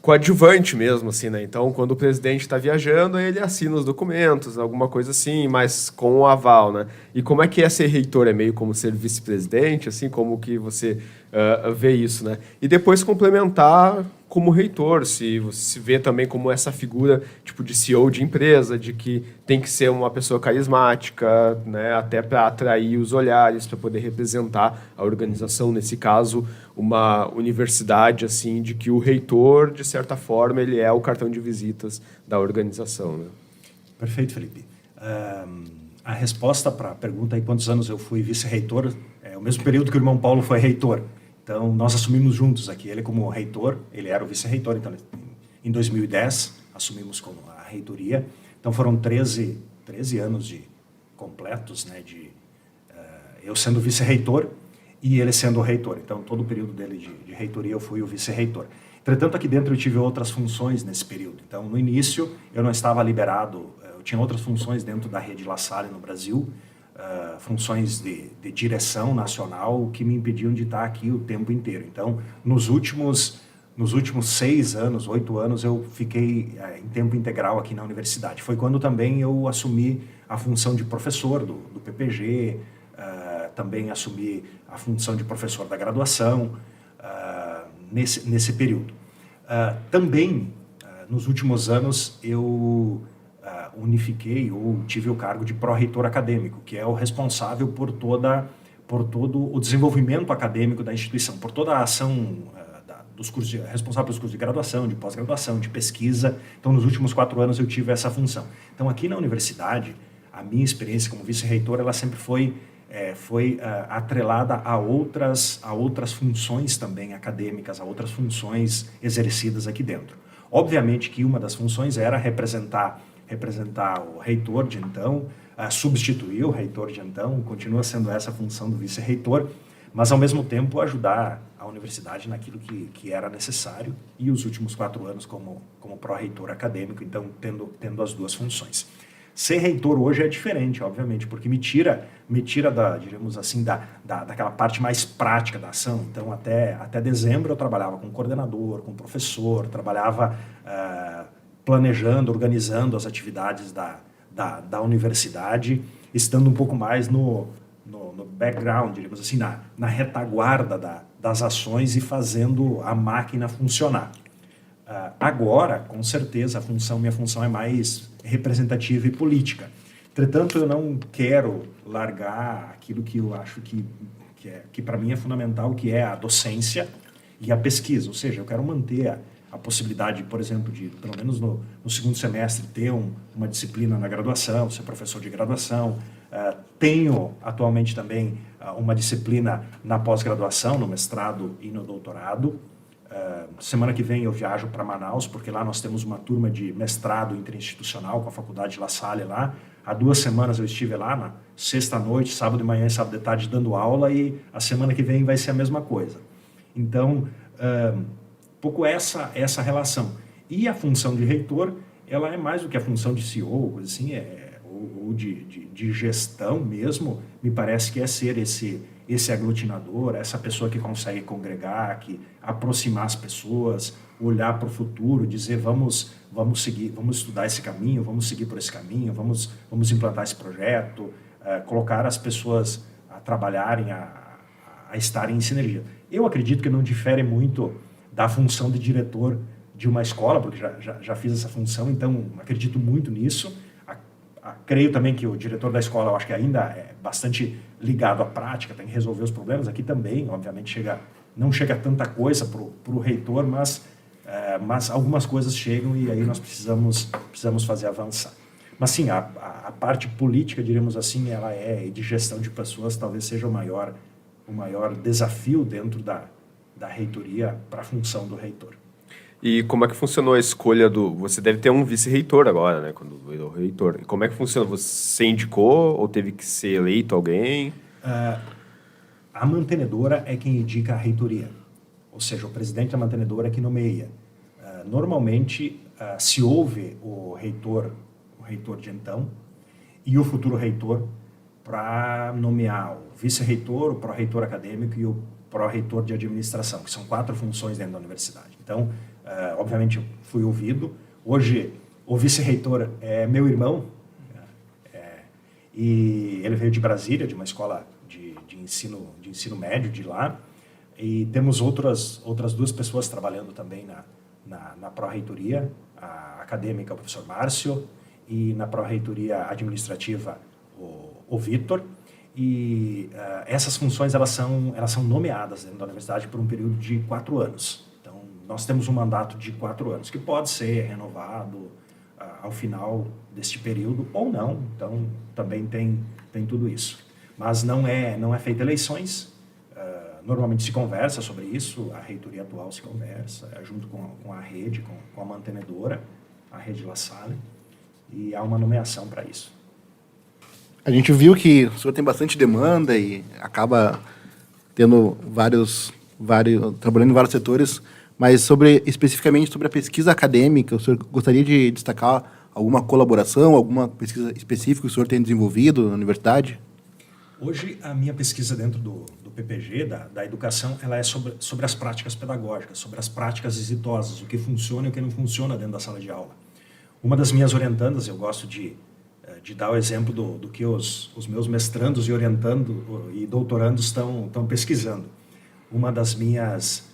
coadjuvante mesmo, assim, né? Então, quando o presidente está viajando, ele assina os documentos, alguma coisa assim, mas com o aval, né? E como é que é ser reitor? É meio como ser vice-presidente, assim, como que você vê isso, né? E depois complementar como reitor, se você se vê também como essa figura, tipo, de CEO de empresa, de que tem que ser uma pessoa carismática, né? Até para atrair os olhares, para poder representar a organização, nesse caso, uma universidade, assim, de que o reitor, de certa forma, ele é o cartão de visitas da organização, né? Perfeito, Felipe. A resposta para a pergunta aí, quantos anos eu fui vice-reitor, é o mesmo período que o irmão Paulo foi reitor. Então, nós assumimos juntos aqui. Ele como reitor, ele era o vice-reitor. Então, em 2010, assumimos como a reitoria. Então, foram 13 anos completos, né, eu sendo vice-reitor e ele sendo o reitor. Então, todo o período dele de reitoria, eu fui o vice-reitor. Entretanto, aqui dentro eu tive outras funções nesse período. Então, no início, eu não estava liberado, eu tinha outras funções dentro da rede La Salle no Brasil, funções de direção nacional que me impediam de estar aqui o tempo inteiro. Então, nos últimos 6 anos, 8 anos, eu fiquei em tempo integral aqui na universidade. Foi quando também eu assumi a função de professor do PPG, também assumi a função de professor da graduação nesse período. Também, nos últimos anos, eu unifiquei ou tive o cargo de pró-reitor acadêmico, que é o responsável por todo o desenvolvimento acadêmico da instituição, por toda a ação dos cursos, responsável pelos cursos de graduação, de pós-graduação, de pesquisa. Então, nos últimos 4 anos eu tive essa função. Então, aqui na universidade, a minha experiência como vice-reitor, ela sempre foi atrelada a outras funções também acadêmicas, a outras funções exercidas aqui dentro. Obviamente que uma das funções era representar o reitor de então, substituir o reitor de então, continua sendo essa a função do vice-reitor, mas ao mesmo tempo ajudar a universidade naquilo que era necessário, e os últimos 4 anos como pró-reitor acadêmico, então tendo as duas funções. Ser reitor hoje é diferente, obviamente, porque me tira digamos assim, daquela parte mais prática da ação. Então, até dezembro eu trabalhava com coordenador, com professor, trabalhava planejando, organizando as atividades da universidade, estando um pouco mais no background, digamos assim, na retaguarda das ações e fazendo a máquina funcionar. Agora, com certeza, minha função é mais representativa e política. Entretanto, eu não quero largar aquilo que eu acho que para mim é fundamental, que é a docência e a pesquisa. Ou seja, eu quero manter a possibilidade, por exemplo, de, pelo menos no segundo semestre, ter uma disciplina na graduação, ser professor de graduação. Tenho, atualmente, também uma disciplina na pós-graduação, no mestrado e no doutorado. Semana que vem eu viajo para Manaus, porque lá nós temos uma turma de mestrado interinstitucional com a Faculdade de La Salle lá. Há 2 semanas eu estive lá, na sexta-noite, sábado de manhã e sábado de tarde, dando aula, e a semana que vem vai ser a mesma coisa. Então, pouco essa relação. E a função de reitor, ela é mais do que a função de CEO, coisa assim, ou de gestão mesmo, me parece que é ser esse aglutinador, essa pessoa que consegue congregar, que aproximar as pessoas, olhar para o futuro, dizer vamos seguir, vamos estudar esse caminho, vamos seguir por esse caminho, vamos implantar esse projeto, colocar as pessoas a trabalharem, a estarem em sinergia. Eu acredito que não difere muito da função de diretor de uma escola, porque já fiz essa função, então acredito muito nisso. Creio também que o diretor da escola, eu acho que ainda é bastante ligado à prática, tem que resolver os problemas. Aqui também, obviamente, não chega tanta coisa para o reitor, mas algumas coisas chegam e aí nós precisamos fazer avançar. Mas sim, a parte política, diríamos assim, ela de gestão de pessoas, talvez seja o maior desafio dentro da reitoria para a função do reitor. E como é que funcionou a escolha Você deve ter um vice-reitor agora, né? Quando virou reitor. E como é que funciona? Você indicou ou teve que ser eleito alguém? A mantenedora é quem indica a reitoria. Ou seja, o presidente da mantenedora é que nomeia. Normalmente, se houve o reitor de então, e o futuro reitor para nomear o vice-reitor, o pró-reitor acadêmico e o pró-reitor de administração, que são 4 funções dentro da universidade. Então, obviamente, eu fui ouvido. Hoje, o vice-reitor é meu irmão, e ele veio de Brasília, de uma escola de ensino médio de lá, e temos outras 2 pessoas trabalhando também na pró-reitoria, a acadêmica, o professor Márcio, e na pró-reitoria administrativa, o Vitor. E essas funções elas são nomeadas dentro da universidade por um período de 4 anos. Então, nós temos um mandato de 4 anos, que pode ser renovado ao final deste período ou não. Então, também tem tudo isso. Mas não é feita eleições. Normalmente se conversa sobre isso, a reitoria atual se conversa, junto com a rede, com a mantenedora, a rede La Salle, e há uma nomeação para isso. A gente viu que o senhor tem bastante demanda e acaba tendo trabalhando em vários setores, mas especificamente sobre a pesquisa acadêmica, o senhor gostaria de destacar alguma colaboração, alguma pesquisa específica que o senhor tem desenvolvido na universidade? Hoje, a minha pesquisa dentro do PPG, da educação, ela é sobre as práticas pedagógicas, sobre as práticas exitosas, o que funciona e o que não funciona dentro da sala de aula. Uma das minhas orientandas, eu gosto de dar o exemplo do que os meus mestrandos e orientando e doutorandos estão pesquisando. Uma das minhas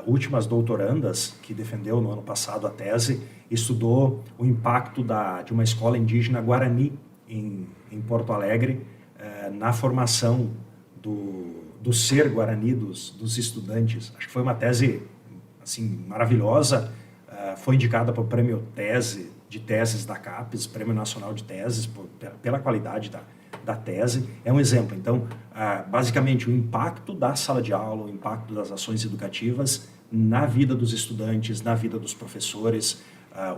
últimas doutorandas, que defendeu no ano passado a tese, estudou o impacto de uma escola indígena Guarani em Porto Alegre na formação do ser Guarani dos estudantes. Acho que foi uma tese assim, maravilhosa, foi indicada para o prêmio de teses da CAPES, Prêmio Nacional de Teses, pela qualidade da tese. É um exemplo. Então, basicamente, o impacto da sala de aula, o impacto das ações educativas na vida dos estudantes, na vida dos professores.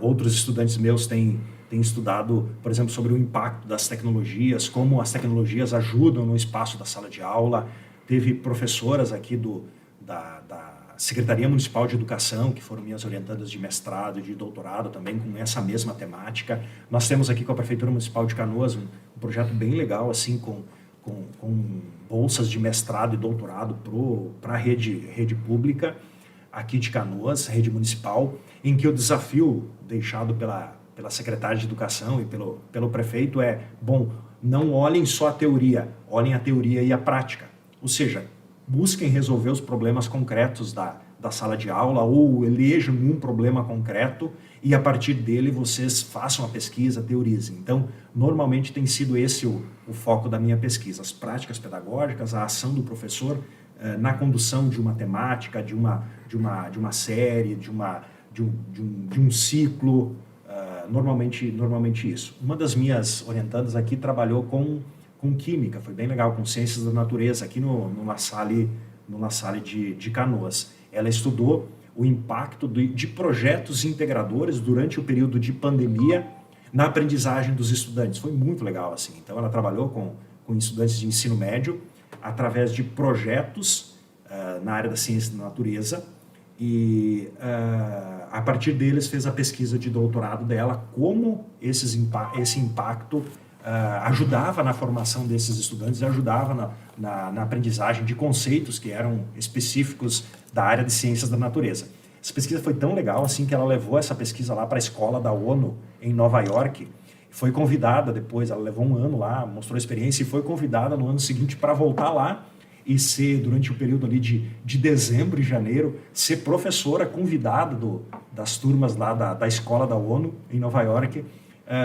Outros estudantes meus têm estudado, por exemplo, sobre o impacto das tecnologias, como as tecnologias ajudam no espaço da sala de aula. Teve professoras aqui da Secretaria Municipal de Educação, que foram minhas orientandas de mestrado e de doutorado também, com essa mesma temática. Nós temos aqui com a Prefeitura Municipal de Canoas um projeto bem legal, assim, com bolsas de mestrado e doutorado para a rede pública aqui de Canoas, rede municipal, em que o desafio deixado pela secretária de Educação e pelo prefeito não olhem só a teoria, olhem a teoria e a prática. Ou seja, busquem resolver os problemas concretos da sala de aula ou elejam um problema concreto e, a partir dele, vocês façam a pesquisa, teorizem. Então, normalmente tem sido esse o foco da minha pesquisa, as práticas pedagógicas, a ação do professor na condução de uma temática, de uma série, de um ciclo, normalmente isso. Uma das minhas orientandas aqui trabalhou com química, foi bem legal, com ciências da natureza, aqui no La Salle de Canoas. Ela estudou o impacto de projetos integradores durante o período de pandemia na aprendizagem dos estudantes. Foi muito legal, assim. Então, ela trabalhou com estudantes de ensino médio através de projetos na área da ciência da natureza e, a partir deles, fez a pesquisa de doutorado dela, como esse impacto ajudava na formação desses estudantes e ajudava na aprendizagem de conceitos que eram específicos da área de ciências da natureza. Essa pesquisa foi tão legal assim que ela levou essa pesquisa lá para a escola da ONU em Nova York. Foi convidada depois, ela levou um ano lá, mostrou a experiência e foi convidada no ano seguinte para voltar lá e ser, durante o período ali de dezembro e janeiro, ser professora convidada das turmas lá da escola da ONU em Nova York,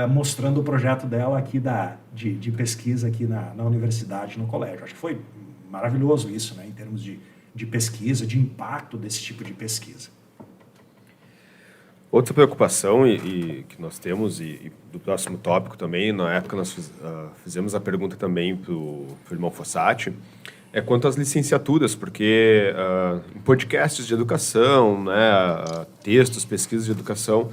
mostrando o projeto dela aqui de pesquisa aqui na universidade, no colégio. Acho que foi maravilhoso isso, né, em termos de pesquisa, de impacto desse tipo de pesquisa. Outra preocupação e que nós temos, e do próximo tópico também, na época nós fizemos a pergunta também para o irmão Fossati, é quanto às licenciaturas, porque em podcasts de educação, né, textos, pesquisas de educação,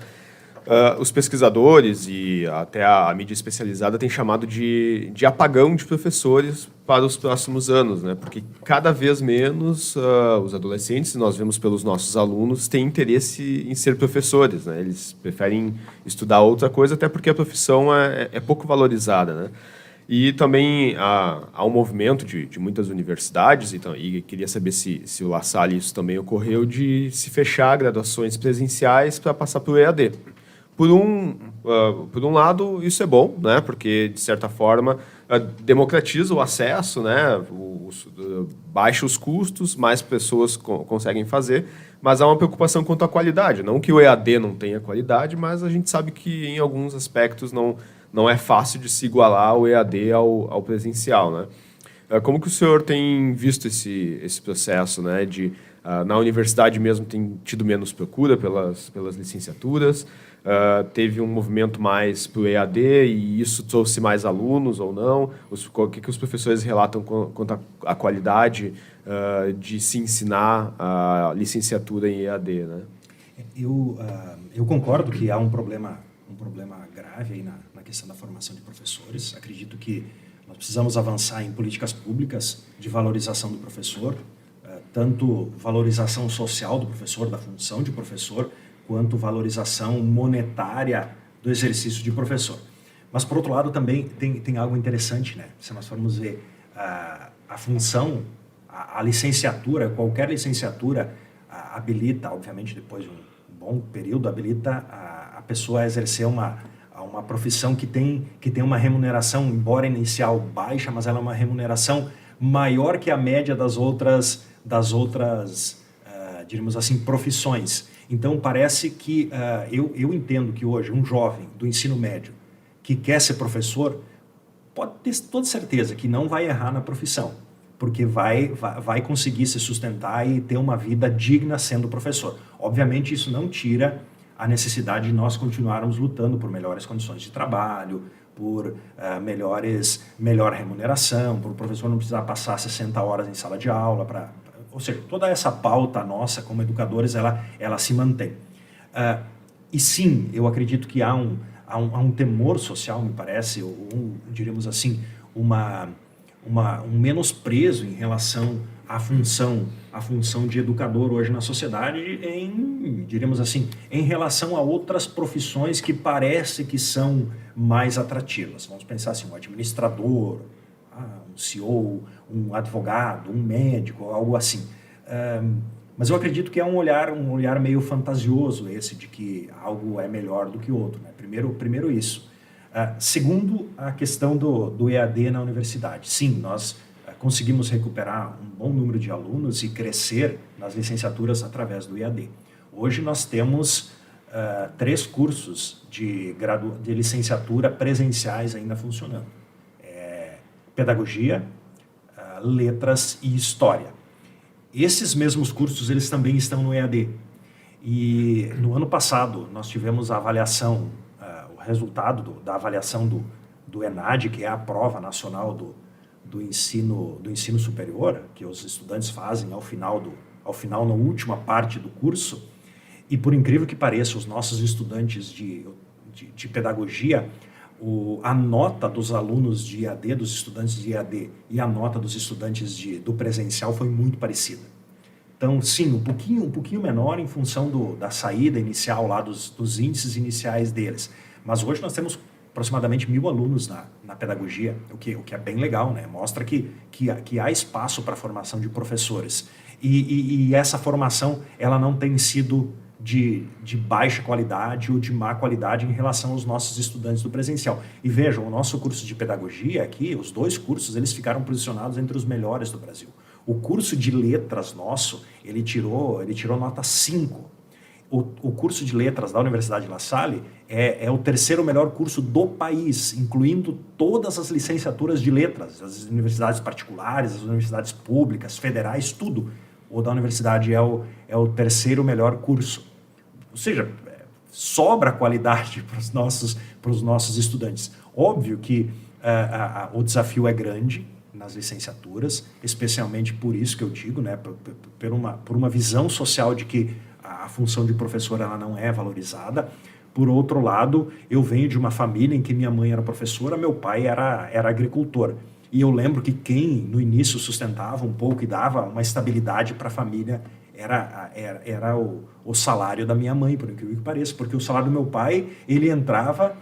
os pesquisadores e até a mídia especializada têm chamado de apagão de professores para os próximos anos, né? Porque cada vez menos os adolescentes, nós vemos pelos nossos alunos, têm interesse em ser professores, né? Eles preferem estudar outra coisa, até porque a profissão é pouco valorizada, né? E também há um movimento de muitas universidades, então, e queria saber se o La Salle isso também ocorreu, de se fechar graduações presenciais para passar para o EAD. Por um lado, isso é bom, né? Porque, de certa forma, democratiza o acesso, né? Baixa os custos, mais pessoas conseguem fazer, mas há uma preocupação quanto à qualidade. Não que o EAD não tenha qualidade, mas a gente sabe que, em alguns aspectos, não é fácil de se igualar o EAD ao presencial, né? Como que o senhor tem visto esse processo, né? Na universidade mesmo tem tido menos procura pelas licenciaturas, teve um movimento mais para o EAD e isso trouxe mais alunos ou não? O que os professores relatam quanto à qualidade de se ensinar a licenciatura em EAD, né? Eu concordo que há um problema grave aí na questão da formação de professores. Acredito que nós precisamos avançar em políticas públicas de valorização do professor, tanto valorização social do professor, da função de professor, quanto valorização monetária do exercício de professor. Mas, por outro lado, também tem algo interessante, né? Se nós formos ver a função, a licenciatura, qualquer licenciatura habilita, obviamente, depois de um bom período, habilita a pessoa a exercer uma profissão que tem uma remuneração, embora inicial baixa, mas ela é uma remuneração maior que a média das outras diríamos assim, profissões. Então, parece que eu entendo que hoje um jovem do ensino médio que quer ser professor pode ter toda certeza que não vai errar na profissão, porque vai conseguir se sustentar e ter uma vida digna sendo professor. Obviamente, isso não tira a necessidade de nós continuarmos lutando por melhores condições de trabalho, por melhor remuneração, por o professor não precisar passar 60 horas em sala de aula, ou seja, toda essa pauta nossa como educadores, ela se mantém. E sim, eu acredito que há um temor social, me parece, diríamos assim, um menosprezo em relação à função de educador hoje na sociedade, diríamos assim, em relação a outras profissões que parece que são mais atrativas. Vamos pensar assim, um administrador, um CEO, um advogado, um médico, algo assim. Mas eu acredito que é um olhar meio fantasioso esse de que algo é melhor do que outro, né? Primeiro isso. Segundo, a questão do EAD na universidade. Sim, nós conseguimos recuperar um bom número de alunos e crescer nas licenciaturas através do EAD. Hoje nós temos 3 cursos de licenciatura presenciais ainda funcionando. Pedagogia, letras e história. Esses mesmos cursos, eles também estão no EAD. E no ano passado, nós tivemos a avaliação, o resultado da avaliação do ENAD, que é a prova nacional do ensino superior, que os estudantes fazem ao final, na última parte do curso. E por incrível que pareça, os nossos estudantes de pedagogia, a nota dos alunos de EAD, dos estudantes de EAD, e a nota dos estudantes do presencial foi muito parecida. Então, sim, um pouquinho menor em função da saída inicial lá dos índices iniciais deles. Mas hoje nós temos aproximadamente 1.000 alunos na pedagogia, o que é bem legal, né? Mostra que há espaço para a formação de professores. E essa formação ela não tem sido de baixa qualidade ou de má qualidade em relação aos nossos estudantes do presencial. E vejam, o nosso curso de pedagogia aqui, os 2 cursos, eles ficaram posicionados entre os melhores do Brasil. O curso de letras nosso, ele tirou nota 5. O curso de letras da Universidade La Salle é o 3º melhor curso do país, incluindo todas as licenciaturas de letras, as universidades particulares, as universidades públicas, federais, tudo. O da universidade é o 3º melhor curso. Ou seja, sobra qualidade para os nossos estudantes. Óbvio que o desafio é grande nas licenciaturas, especialmente por isso que eu digo, né, por uma visão social de que a função de professor ela não é valorizada. Por outro lado, eu venho de uma família em que minha mãe era professora, meu pai era agricultor. E eu lembro que quem no início sustentava um pouco e dava uma estabilidade para a família era o salário da minha mãe, por incrível que pareça, porque o salário do meu pai, ele entrava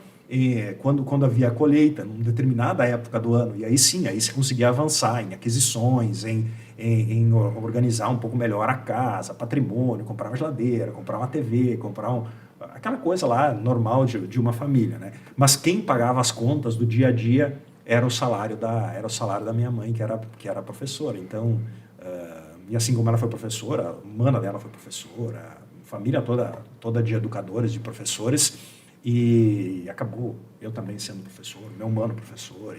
quando havia a colheita, numa determinada época do ano, e aí sim, aí se conseguia avançar em aquisições, em organizar um pouco melhor a casa, patrimônio, comprar uma geladeira, comprar uma TV, aquela coisa lá normal de uma família, né? Mas quem pagava as contas do dia a dia era o salário da minha mãe, que era professora. Então, e assim como ela foi professora, a mana dela foi professora, a família toda de educadores, de professores, e acabou eu também sendo professor, meu mano professor.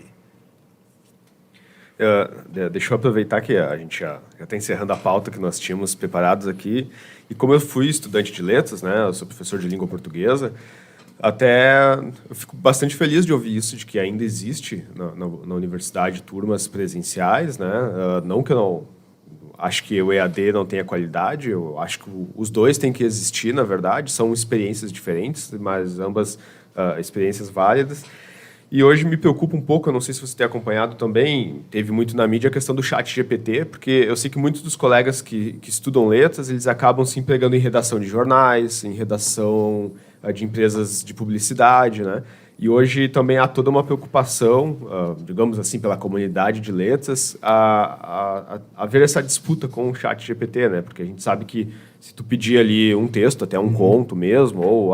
Deixa eu aproveitar que a gente já está encerrando a pauta que nós tínhamos preparados aqui. E como eu fui estudante de letras, né, eu sou professor de língua portuguesa, até eu fico bastante feliz de ouvir isso, de que ainda existe na universidade turmas presenciais, né? Não que eu não acho que o EAD não tenha qualidade, eu acho que os dois têm que existir, na verdade, são experiências diferentes, mas ambas experiências válidas. E hoje me preocupa um pouco, eu não sei se você tem acompanhado também, teve muito na mídia a questão do chat GPT, porque eu sei que muitos dos colegas que estudam letras, eles acabam se empregando em redação de jornais, em redação de empresas de publicidade, né? E hoje também há toda uma preocupação, digamos assim, pela comunidade de letras, a ver essa disputa com o chat GPT, né? Porque a gente sabe que se tu pedir ali um texto, até um conto mesmo, ou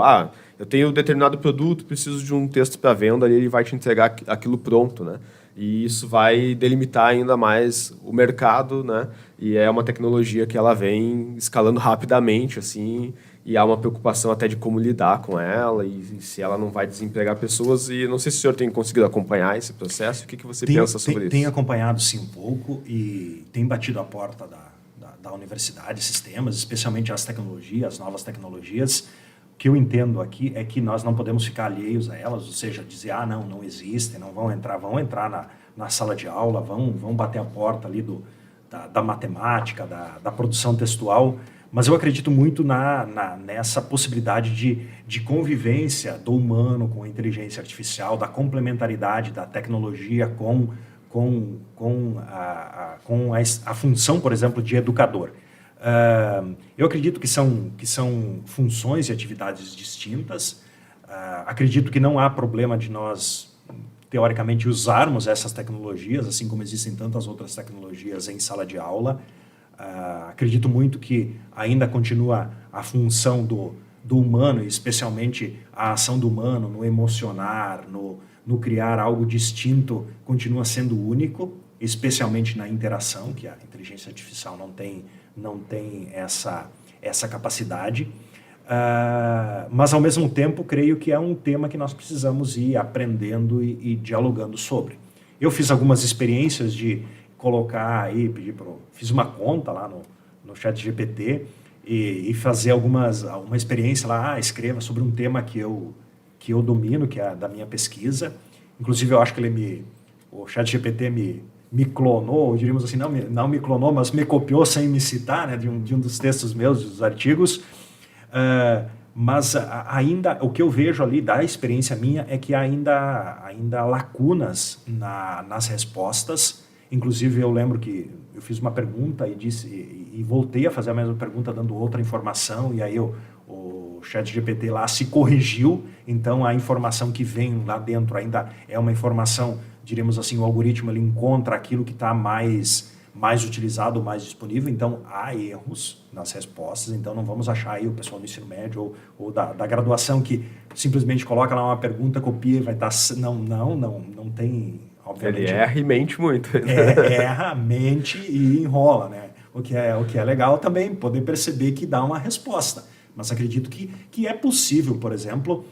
eu tenho um determinado produto, preciso de um texto para venda, ali ele vai te entregar aquilo pronto, né? E isso vai delimitar ainda mais o mercado, né? E é uma tecnologia que ela vem escalando rapidamente, assim, e há uma preocupação até de como lidar com ela e se ela não vai desempregar pessoas. E não sei se o senhor tem conseguido acompanhar esse processo. O que você pensa sobre isso? Tem acompanhado, sim, um pouco e tem batido a porta da universidade, sistemas, especialmente as tecnologias, as novas tecnologias. O que eu entendo aqui é que nós não podemos ficar alheios a elas, ou seja, dizer, não existem, não vão entrar na sala de aula, vão bater a porta ali da matemática, da produção textual. Mas eu acredito muito nessa possibilidade de convivência do humano com a inteligência artificial, da complementaridade da tecnologia com a função, por exemplo, de educador. Eu acredito que são funções e atividades distintas. Acredito que não há problema de nós, teoricamente, usarmos essas tecnologias, assim como existem tantas outras tecnologias em sala de aula. Acredito muito que ainda continua a função do humano, e especialmente a ação do humano no emocionar, no criar algo distinto, continua sendo único, especialmente na interação, que a inteligência artificial não tem essa capacidade. Mas, ao mesmo tempo, creio que é um tema que nós precisamos ir aprendendo e dialogando sobre. Eu fiz algumas experiências de colocar aí, fiz uma conta lá no ChatGPT e fazer uma experiência lá, escreva sobre um tema que eu domino, que é da minha pesquisa. Inclusive, eu acho que o ChatGPT me clonou, diríamos assim, não me clonou, mas me copiou sem me citar, né, de um dos textos meus, dos artigos. Mas ainda, o que eu vejo ali da experiência minha é que ainda há lacunas nas respostas. Inclusive, eu lembro que eu fiz uma pergunta e voltei a fazer a mesma pergunta dando outra informação, e aí o ChatGPT lá se corrigiu, então a informação que vem lá dentro ainda é uma informação, diríamos assim, o algoritmo ele encontra aquilo que está mais utilizado, mais disponível, então há erros nas respostas, então não vamos achar aí o pessoal do ensino médio ou da graduação que simplesmente coloca lá uma pergunta, copia e vai estar... Não tem, obviamente... Ele erra e mente muito. Erra, mente e enrola, né? O que é legal também, poder perceber que dá uma resposta. Mas acredito que é possível, por exemplo...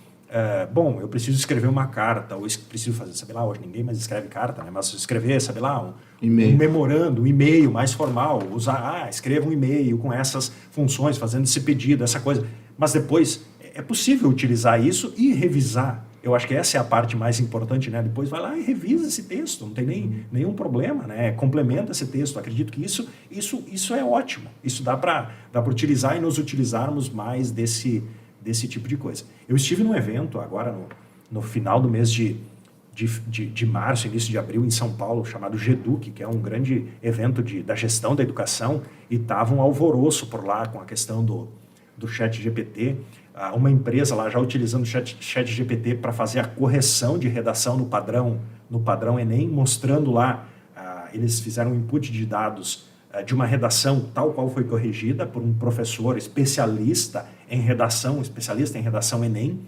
eu preciso escrever uma carta, ou preciso fazer, sabe lá, hoje ninguém mais escreve carta, né? Mas escrever, sabe lá, um memorando, um e-mail mais formal, escreva um e-mail com essas funções, fazendo esse pedido, essa coisa. Mas depois é possível utilizar isso e revisar. Eu acho que essa é a parte mais importante, né? Depois vai lá e revisa esse texto, não tem nenhum problema, né? Complementa esse texto. Acredito que isso é ótimo. Isso dá para utilizar e nos utilizarmos mais desse tipo de coisa. Eu estive num evento agora no final do mês de março, início de abril, em São Paulo, chamado GEDUC, que é um grande evento da gestão da educação, e estava um alvoroço por lá com a questão do ChatGPT. Uma empresa lá já utilizando o ChatGPT para fazer a correção de redação no padrão Enem, mostrando lá, eles fizeram um input de dados de uma redação tal qual foi corrigida por um professor especialista em redação Enem,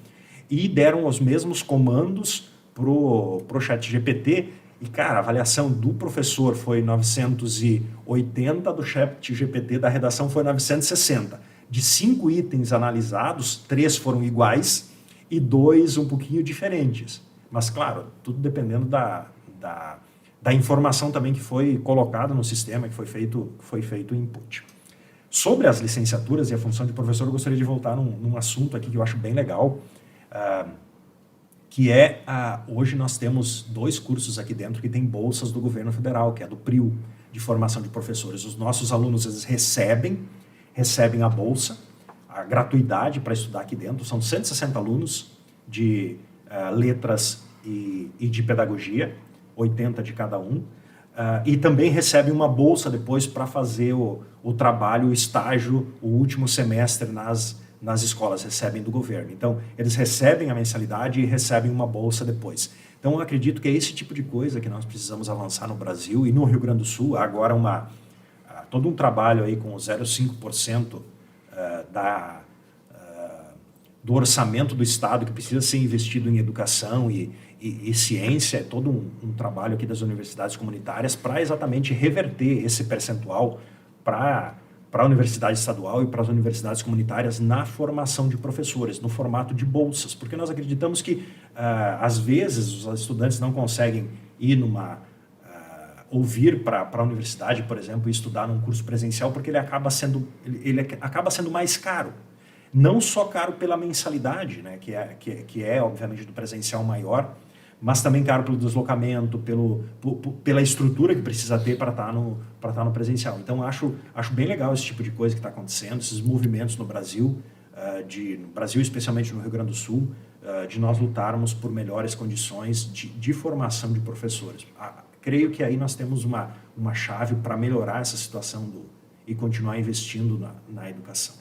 e deram os mesmos comandos pro ChatGPT, e, cara, a avaliação do professor foi 980, do ChatGPT da redação foi 960. De 5 itens analisados, 3 foram iguais e 2 um pouquinho diferentes. Mas, claro, tudo dependendo da informação também que foi colocada no sistema, que foi feito o input. Sobre as licenciaturas e a função de professor, eu gostaria de voltar num assunto aqui que eu acho bem legal, que hoje nós temos 2 cursos aqui dentro que têm bolsas do governo federal, que é do PRIU, de formação de professores. Os nossos alunos, eles recebem a bolsa, a gratuidade para estudar aqui dentro. São 160 alunos de letras e de pedagogia, 80 de cada um, e também recebem uma bolsa depois para fazer o trabalho, o estágio, o último semestre nas escolas, recebem do governo. Então, eles recebem a mensalidade e recebem uma bolsa depois. Então, eu acredito que é esse tipo de coisa que nós precisamos avançar no Brasil e no Rio Grande do Sul. Há agora todo um trabalho aí com o 0,5% do orçamento do Estado que precisa ser investido em educação e ciência, é todo um trabalho aqui das universidades comunitárias para exatamente reverter esse percentual para a universidade estadual e para as universidades comunitárias na formação de professores, no formato de bolsas, porque nós acreditamos que, às vezes, os estudantes não conseguem ir ou vir para a universidade, por exemplo, e estudar num curso presencial, porque ele acaba sendo mais caro. Não só caro pela mensalidade, né, que é obviamente do presencial maior, mas também caro pelo deslocamento, pela estrutura que precisa ter para estar no presencial. Então, acho bem legal esse tipo de coisa que está acontecendo, esses movimentos no Brasil, no Brasil, especialmente no Rio Grande do Sul, de nós lutarmos por melhores condições de formação de professores. Creio que aí nós temos uma chave para melhorar essa situação e continuar investindo na educação.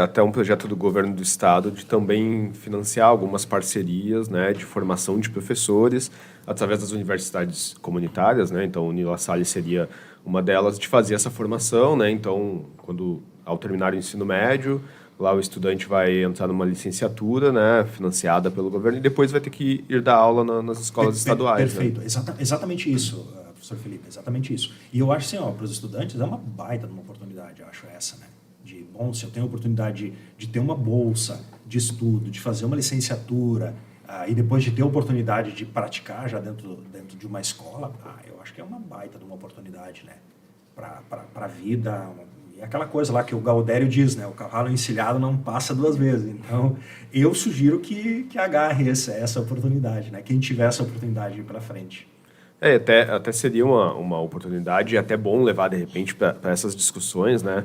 Até um projeto do governo do estado de também financiar algumas parcerias, né, de formação de professores através das universidades comunitárias, né? Então, o Unila Salle seria uma delas, de fazer essa formação, né? Então, ao terminar o ensino médio, lá o estudante vai entrar numa licenciatura, né, financiada pelo governo, e depois vai ter que ir dar aula nas escolas estaduais. Perfeito, né? Exatamente isso, professor Felipe, exatamente isso. E eu acho assim, para os estudantes é uma baita de uma oportunidade, eu acho essa, né? Se eu tenho a oportunidade de ter uma bolsa de estudo, de fazer uma licenciatura, e depois de ter a oportunidade de praticar já dentro de uma escola, eu acho que é uma baita de uma oportunidade, né? Para a vida. E aquela coisa lá que o Gaudério diz, né? O cavalo encilhado não passa 2 vezes. Então, eu sugiro que agarre essa oportunidade, né? Quem tiver essa oportunidade de ir para frente. Até seria uma oportunidade, e até bom levar, de repente, para essas discussões, né?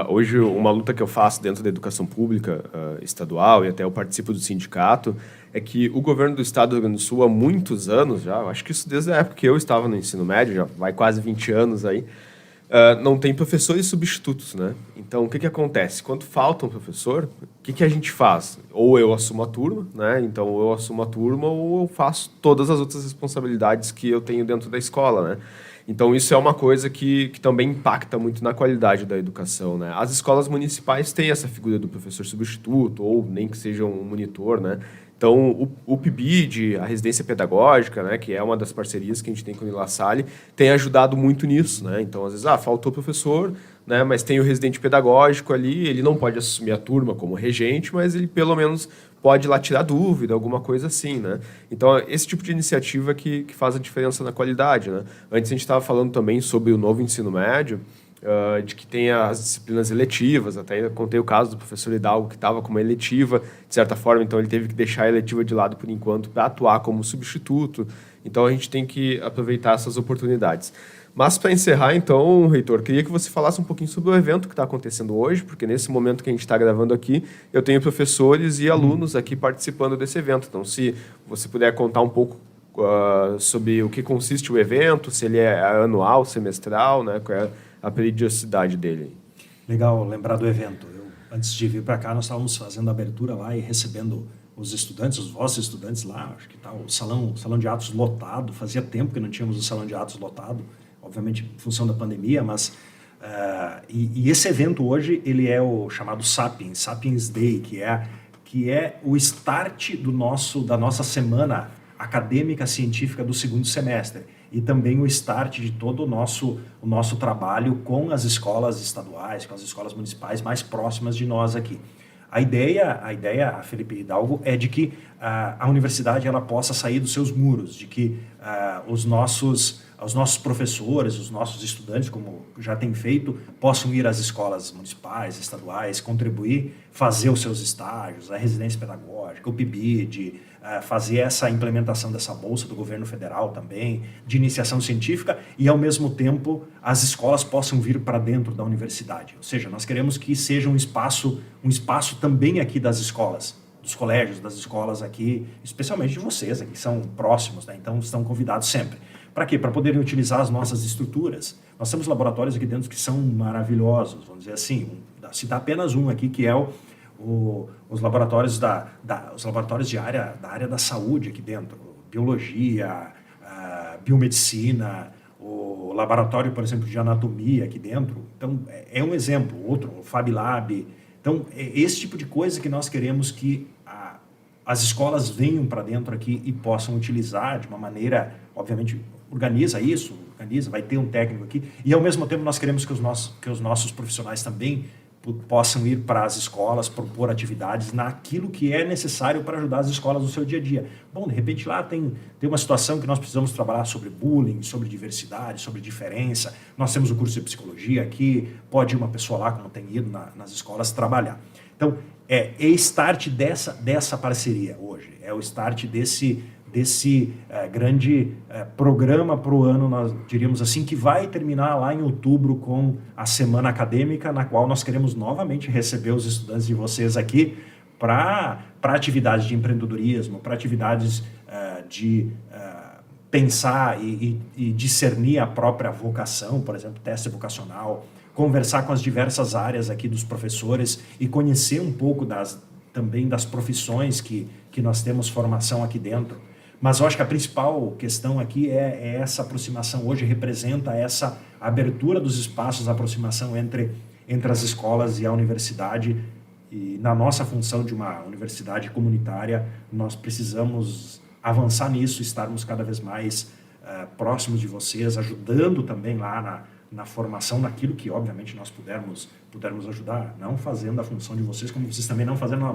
Hoje, uma luta que eu faço dentro da educação pública estadual, e até eu participo do sindicato, é que o governo do estado do Rio Grande do Sul, há muitos anos já, acho que isso desde a época que eu estava no ensino médio, já vai quase 20 anos aí, não tem professores substitutos, né? Então, o que acontece? Quando falta um professor, o que a gente faz? Ou eu assumo a turma, né? Então, ou eu assumo a turma ou eu faço todas as outras responsabilidades que eu tenho dentro da escola, né? Então, isso é uma coisa que também impacta muito na qualidade da educação, né? As escolas municipais têm essa figura do professor substituto, ou nem que seja um monitor, né? Então, o PIBID, a residência pedagógica, né, que é uma das parcerias que a gente tem com o La Salle, tem ajudado muito nisso, né? Então, às vezes, faltou professor, né, mas tem o residente pedagógico ali, ele não pode assumir a turma como regente, mas ele pelo menos pode ir lá tirar dúvida, alguma coisa assim, né? Então, esse tipo de iniciativa que faz a diferença na qualidade, né? Antes a gente estava falando também sobre o novo ensino médio, de que tem as disciplinas eletivas, até contei o caso do professor Hidalgo, que estava com uma eletiva, de certa forma, então ele teve que deixar a eletiva de lado por enquanto para atuar como substituto. Então a gente tem que aproveitar essas oportunidades. Mas para encerrar, então, reitor, queria que você falasse um pouquinho sobre o evento que está acontecendo hoje, porque nesse momento que a gente está gravando aqui, eu tenho professores e alunos aqui participando desse evento. Então, se você puder contar um pouco sobre o que consiste o evento, se ele é anual, semestral, né, qual é a periodicidade dele. Legal lembrar do evento. Antes de vir para cá, nós estávamos fazendo a abertura lá e recebendo os estudantes, os vossos estudantes lá. Acho que está o salão de atos lotado. Fazia tempo que não tínhamos o salão de atos lotado, obviamente em função da pandemia, mas... E esse evento hoje, ele é o chamado Sapiens Day, que é o start da nossa semana acadêmica científica do segundo semestre. E também o start de todo o nosso trabalho com as escolas estaduais, com as escolas municipais mais próximas de nós aqui. A ideia, Felipe Hidalgo, é de que a universidade ela possa sair dos seus muros, de que os nossos professores, os nossos estudantes, como já tem feito, possam ir às escolas municipais, estaduais, contribuir, fazer os seus estágios, a residência pedagógica, o PIBID, fazer essa implementação dessa bolsa do governo federal também, de iniciação científica, e ao mesmo tempo as escolas possam vir para dentro da universidade. Ou seja, nós queremos que seja um espaço também aqui das escolas, dos colégios, das escolas aqui, especialmente de vocês aqui, que são próximos, né? Então estão convidados sempre. Para quê? Para poderem utilizar as nossas estruturas. Nós temos laboratórios aqui dentro que são maravilhosos, vamos dizer assim. Citar apenas um aqui, que é os laboratórios da área da saúde aqui dentro. Biologia, biomedicina, o laboratório, por exemplo, de anatomia aqui dentro. Então, é um exemplo. Outro, o Fab Lab. Então, é esse tipo de coisa que nós queremos que as escolas venham para dentro aqui e possam utilizar de uma maneira, obviamente, organiza, vai ter um técnico aqui, e ao mesmo tempo nós queremos que os nossos profissionais também possam ir para as escolas, propor atividades naquilo que é necessário para ajudar as escolas no seu dia a dia. Bom, de repente lá tem uma situação que nós precisamos trabalhar sobre bullying, sobre diversidade, sobre diferença. Nós temos o curso de psicologia aqui, pode ir uma pessoa lá, como tem ido nas escolas, trabalhar. Então, é start dessa parceria hoje, é o start desse grande programa para o ano, nós diríamos assim, que vai terminar lá em outubro com a semana acadêmica, na qual nós queremos novamente receber os estudantes de vocês aqui para atividades de empreendedorismo, para atividades de pensar e discernir a própria vocação, por exemplo, teste vocacional, conversar com as diversas áreas aqui dos professores e conhecer um pouco também das profissões que nós temos formação aqui dentro. Mas eu acho que a principal questão aqui é essa aproximação. Hoje representa essa abertura dos espaços, a aproximação entre as escolas e a universidade. E na nossa função de uma universidade comunitária, nós precisamos avançar nisso, estarmos cada vez mais próximos de vocês, ajudando também lá na formação naquilo que, obviamente, nós pudermos ajudar, não fazendo a função de vocês, como vocês também não fazendo,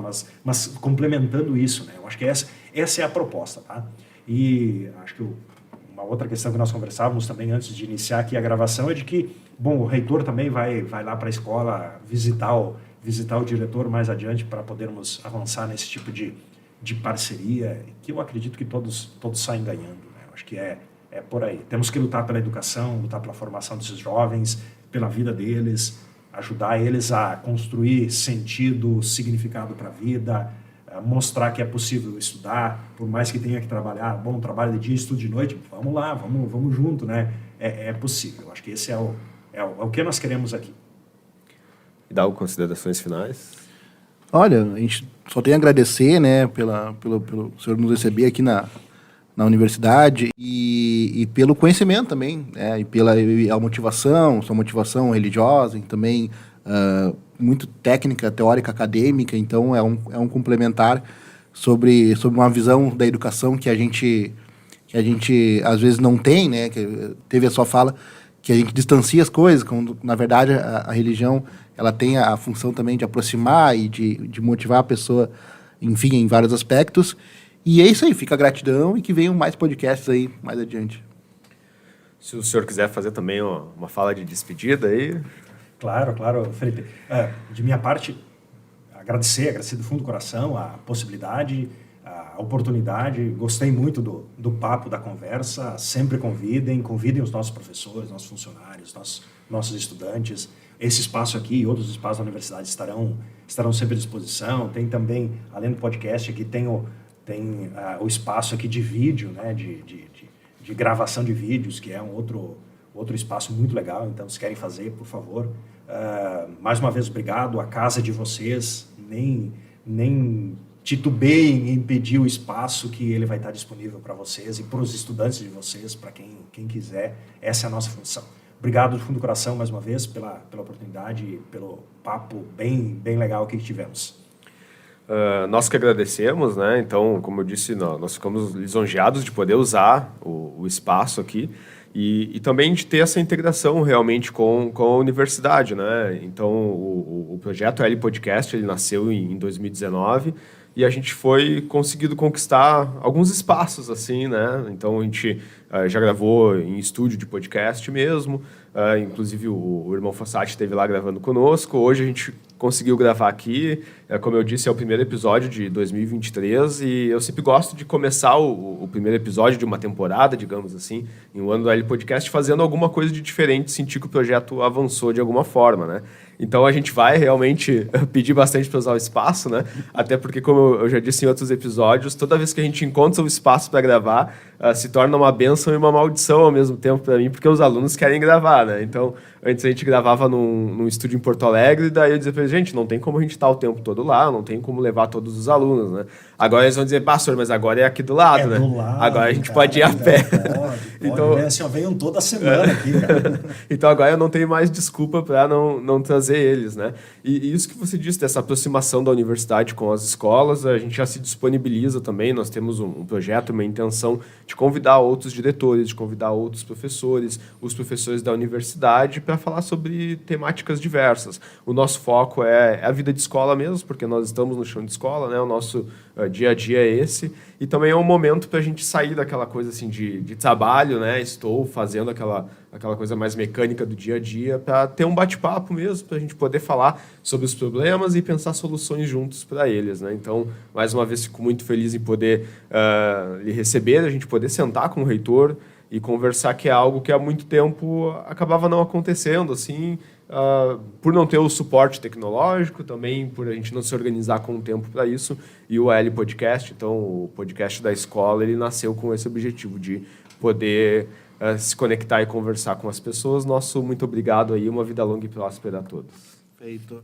mas complementando isso, né? Eu acho que essa é a proposta, tá? E acho que uma outra questão que nós conversávamos também antes de iniciar aqui a gravação é de que, bom, o reitor também vai lá para a escola visitar o diretor mais adiante para podermos avançar nesse tipo de parceria, que eu acredito que todos saem ganhando, né? Eu acho que é por aí. Temos que lutar pela educação, lutar pela formação desses jovens, pela vida deles, ajudar eles a construir sentido, significado para a vida, mostrar que é possível estudar, por mais que tenha que trabalhar, bom, trabalho de dia, estudo de noite, vamos lá, vamos junto, né? É possível. Eu acho que esse é É o que nós queremos aqui. E dá considerações finais? Olha, a gente só tem a agradecer, né, pelo senhor nos receber aqui na universidade e pelo conhecimento também, né, e a motivação, sua motivação religiosa e também muito técnica, teórica, acadêmica. Então é um complementar sobre uma visão da educação que a gente às vezes não tem, né, que teve a sua fala, que a gente distancia as coisas, quando na verdade a religião ela tem a função também de aproximar e de motivar a pessoa, enfim, em vários aspectos. E é isso aí, fica a gratidão e que venham mais podcasts aí mais adiante. Se o senhor quiser fazer também uma fala de despedida aí. Claro, Felipe. De minha parte, agradecer do fundo do coração a possibilidade, a oportunidade. Gostei muito do papo, da conversa. Sempre convidem os nossos professores, nossos funcionários, nossos estudantes. Esse espaço aqui e outros espaços da universidade estarão sempre à disposição. Tem também, além do podcast, aqui tem o espaço aqui de vídeo, né, de gravação de vídeos, que é um outro espaço muito legal. Então, se querem fazer, por favor. Mais uma vez, obrigado. A casa de vocês, nem titubeiem em pedir o espaço, que ele vai estar disponível para vocês e para os estudantes de vocês, para quem quiser. Essa é a nossa função. Obrigado do fundo do coração, mais uma vez, pela oportunidade e pelo papo bem legal que tivemos. Nós que agradecemos, né? Então, como eu disse, nós ficamos lisonjeados de poder usar o espaço aqui e também de ter essa integração realmente com a universidade, né? Então, o projeto L Podcast, ele nasceu em 2019 e a gente foi conseguido conquistar alguns espaços, assim, né? Então, a gente já gravou em estúdio de podcast mesmo, inclusive o irmão Fossati esteve lá gravando conosco. Hoje a gente conseguiu gravar aqui, como eu disse, é o primeiro episódio de 2023 e eu sempre gosto de começar o primeiro episódio de uma temporada, digamos assim, em um ano do L Podcast, fazendo alguma coisa de diferente, sentir que o projeto avançou de alguma forma, né? Então a gente vai realmente pedir bastante para usar o espaço, né? Até porque, como eu já disse em outros episódios, toda vez que a gente encontra o espaço para gravar, se torna uma bênção e uma maldição ao mesmo tempo para mim, porque os alunos querem gravar, né? Então, antes a gente gravava num estúdio em Porto Alegre, e daí eu dizia para eles, gente, não tem como a gente estar o tempo todo lá, não tem como levar todos os alunos, né? Agora eles vão dizer, senhor, mas agora é aqui do lado, né? Do lado, agora a gente pode ir a pé. Pode. Então, assim, venham toda semana aqui, cara. Então agora eu não tenho mais desculpa para não trazer eles, né? E isso que você disse, dessa aproximação da universidade com as escolas, a gente já se disponibiliza também, nós temos um projeto, uma intenção de convidar outros diretores, de convidar outros professores, os professores da universidade, para falar sobre temáticas diversas. O nosso foco é a vida de escola mesmo, porque nós estamos no chão de escola, né? O nosso dia a dia é esse, e também é um momento para a gente sair daquela coisa assim de trabalho, né? Estou fazendo aquela coisa mais mecânica do dia a dia, para ter um bate-papo mesmo, para a gente poder falar sobre os problemas e pensar soluções juntos para eles, né? Então, mais uma vez, fico muito feliz em poder lhe receber, a gente poder sentar com o reitor e conversar, que é algo que há muito tempo acabava não acontecendo, assim, por não ter o suporte tecnológico, também por a gente não se organizar com o tempo para isso, e o L Podcast, então o podcast da escola, ele nasceu com esse objetivo de poder se conectar e conversar com as pessoas. Nosso muito obrigado aí, uma vida longa e próspera a todos. Feito.